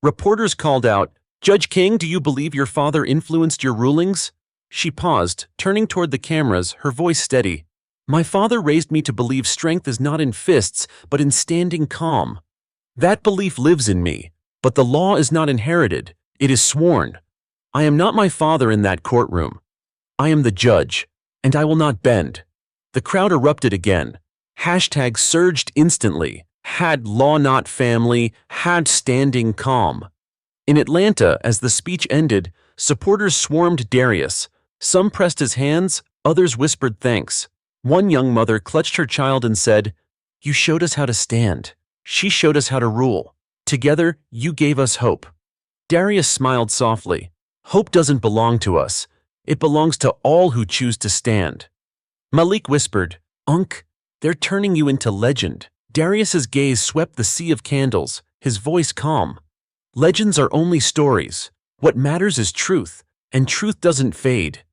Reporters called out, "Judge King, do you believe your father influenced your rulings?" She paused, turning toward the cameras, her voice steady. "My father raised me to believe strength is not in fists, but in standing calm. That belief lives in me, but the law is not inherited, it is sworn. I am not my father in that courtroom. I am the judge, and I will not bend." The crowd erupted again. Hashtags surged instantly. Had law not family, had standing calm. In Atlanta, as the speech ended, supporters swarmed Darius. Some pressed his hands, others whispered thanks. One young mother clutched her child and said, "You showed us how to stand. She showed us how to rule. Together, you gave us hope." Darius smiled softly. "Hope doesn't belong to us. It belongs to all who choose to stand." Malik whispered, "Unc, they're turning you into legend." Darius's gaze swept the sea of candles, his voice calm. "Legends are only stories. What matters is truth, and truth doesn't fade."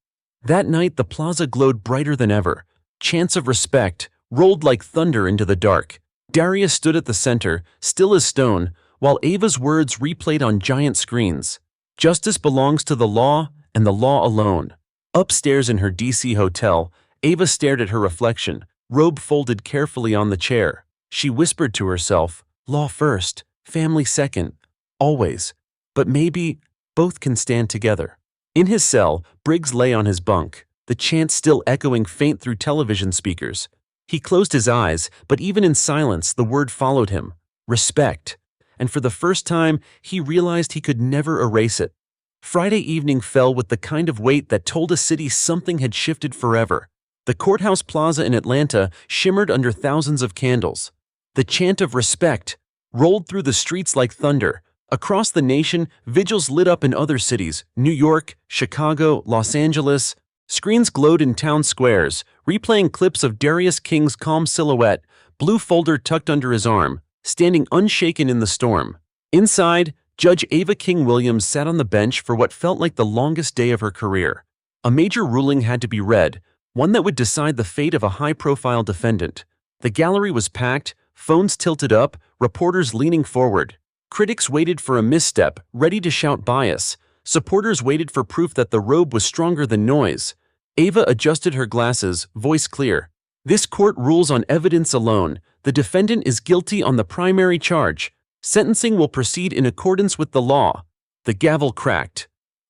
That night the plaza glowed brighter than ever. Chants of respect rolled like thunder into the dark. Darius stood at the center, still as stone, while Ava's words replayed on giant screens. Justice belongs to the law, and the law alone. Upstairs in her DC hotel, Ava stared at her reflection, robe folded carefully on the chair. She whispered to herself, "Law first, family second, always. But maybe both can stand together." In his cell, Briggs lay on his bunk, the chant still echoing faint through television speakers. He closed his eyes, but even in silence, the word followed him: respect. And for the first time, he realized he could never erase it. Friday evening fell with the kind of weight that told a city something had shifted forever. The courthouse plaza in Atlanta shimmered under thousands of candles. The chant of respect rolled through the streets like thunder. Across the nation, vigils lit up in other cities: New York, Chicago, Los Angeles. Screens glowed in town squares, replaying clips of Darius King's calm silhouette, blue folder tucked under his arm, standing unshaken in the storm. Inside, Judge Ava King-Williams sat on the bench for what felt like the longest day of her career. A major ruling had to be read, one that would decide the fate of a high-profile defendant. The gallery was packed, phones tilted up, reporters leaning forward. Critics waited for a misstep, ready to shout bias. Supporters waited for proof that the robe was stronger than noise. Ava adjusted her glasses, voice clear. "This court rules on evidence alone. The defendant is guilty on the primary charge. Sentencing will proceed in accordance with the law." The gavel cracked.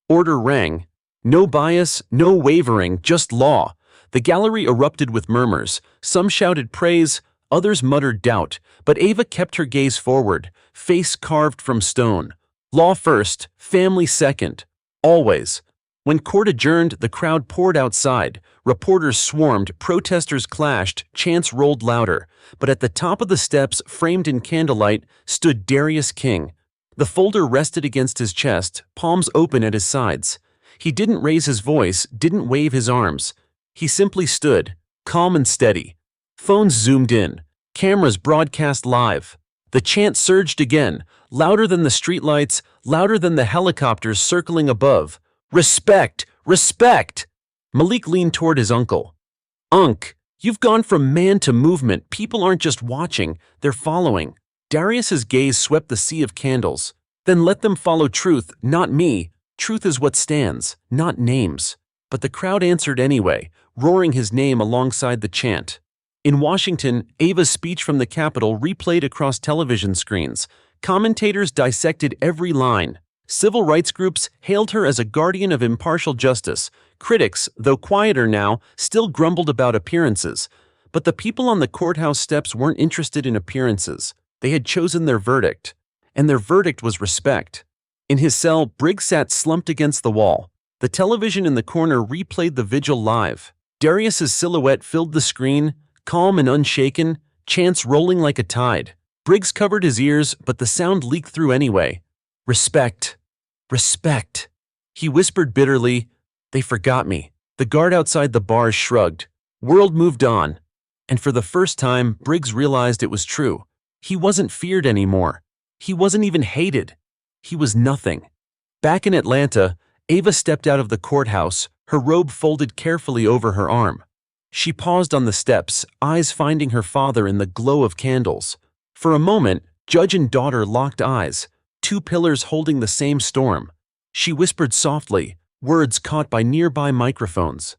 Order rang. No bias, no wavering, just law. The gallery erupted with murmurs. Some shouted praise, others muttered doubt, but Ava kept her gaze forward, face carved from stone. Law first, family second. Always. When court adjourned, the crowd poured outside. Reporters swarmed, protesters clashed, chants rolled louder. But at the top of the steps, framed in candlelight, stood Darius King. The folder rested against his chest, palms open at his sides. He didn't raise his voice, didn't wave his arms. He simply stood, calm and steady. Phones zoomed in. Cameras broadcast live. The chant surged again, louder than the streetlights, louder than the helicopters circling above. "Respect! Respect!" Malik leaned toward his uncle. "Unc, you've gone from man to movement. People aren't just watching, they're following." Darius's gaze swept the sea of candles. "Then let them follow truth, not me. Truth is what stands, not names." But the crowd answered anyway, roaring his name alongside the chant. In Washington, Ava's speech from the Capitol replayed across television screens. Commentators dissected every line. Civil rights groups hailed her as a guardian of impartial justice. Critics, though quieter now, still grumbled about appearances. But the people on the courthouse steps weren't interested in appearances. They had chosen their verdict. And their verdict was respect. In his cell, Briggs sat slumped against the wall. The television in the corner replayed the vigil live. Darius's silhouette filled the screen, calm and unshaken, chants rolling like a tide. Briggs covered his ears, but the sound leaked through anyway. "Respect. Respect." He whispered bitterly, "They forgot me." The guard outside the bars shrugged. World moved on. And for the first time, Briggs realized it was true. He wasn't feared anymore. He wasn't even hated. He was nothing. Back in Atlanta, Ava stepped out of the courthouse, her robe folded carefully over her arm. She paused on the steps, eyes finding her father in the glow of candles. For a moment, judge and daughter locked eyes, two pillars holding the same storm. She whispered softly, words caught by nearby microphones.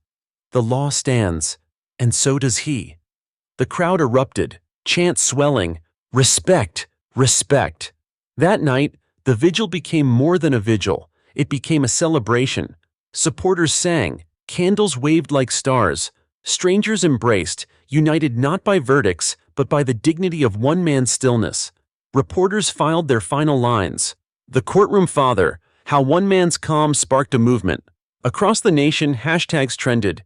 "The law stands, and so does he." The crowd erupted, chants swelling, "Respect! Respect!" That night, the vigil became more than a vigil. It became a celebration. Supporters sang, candles waved like stars, strangers embraced, united not by verdicts, but by the dignity of one man's stillness. Reporters filed their final lines. The Courtroom Father, how one man's calm sparked a movement. Across the nation, hashtags trended.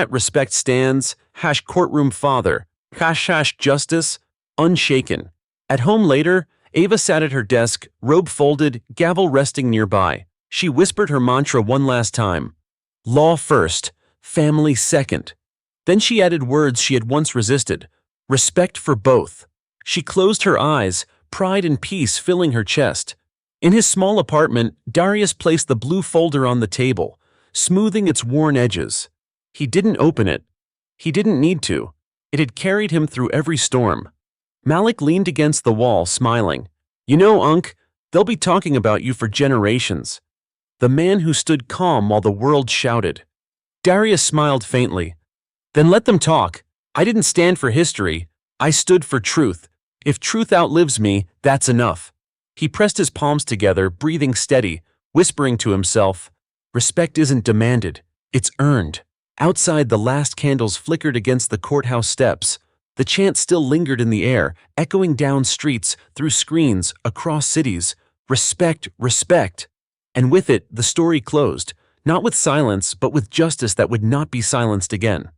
#respect stands, #Courtroom Father, #justice, unshaken. At home later, Ava sat at her desk, robe folded, gavel resting nearby. She whispered her mantra one last time. Law first, family second. Then she added words she had once resisted. Respect for both. She closed her eyes, pride and peace filling her chest. In his small apartment, Darius placed the blue folder on the table, smoothing its worn edges. He didn't open it. He didn't need to. It had carried him through every storm. Malik leaned against the wall, smiling. "You know, Unc, they'll be talking about you for generations." The man who stood calm while the world shouted. Darius smiled faintly. "Then let them talk. I didn't stand for history. I stood for truth. If truth outlives me, that's enough." He pressed his palms together, breathing steady, whispering to himself, "Respect isn't demanded. It's earned." Outside, the last candles flickered against the courthouse steps. The chant still lingered in the air, echoing down streets, through screens, across cities. Respect, respect. And with it, the story closed, not with silence, but with justice that would not be silenced again.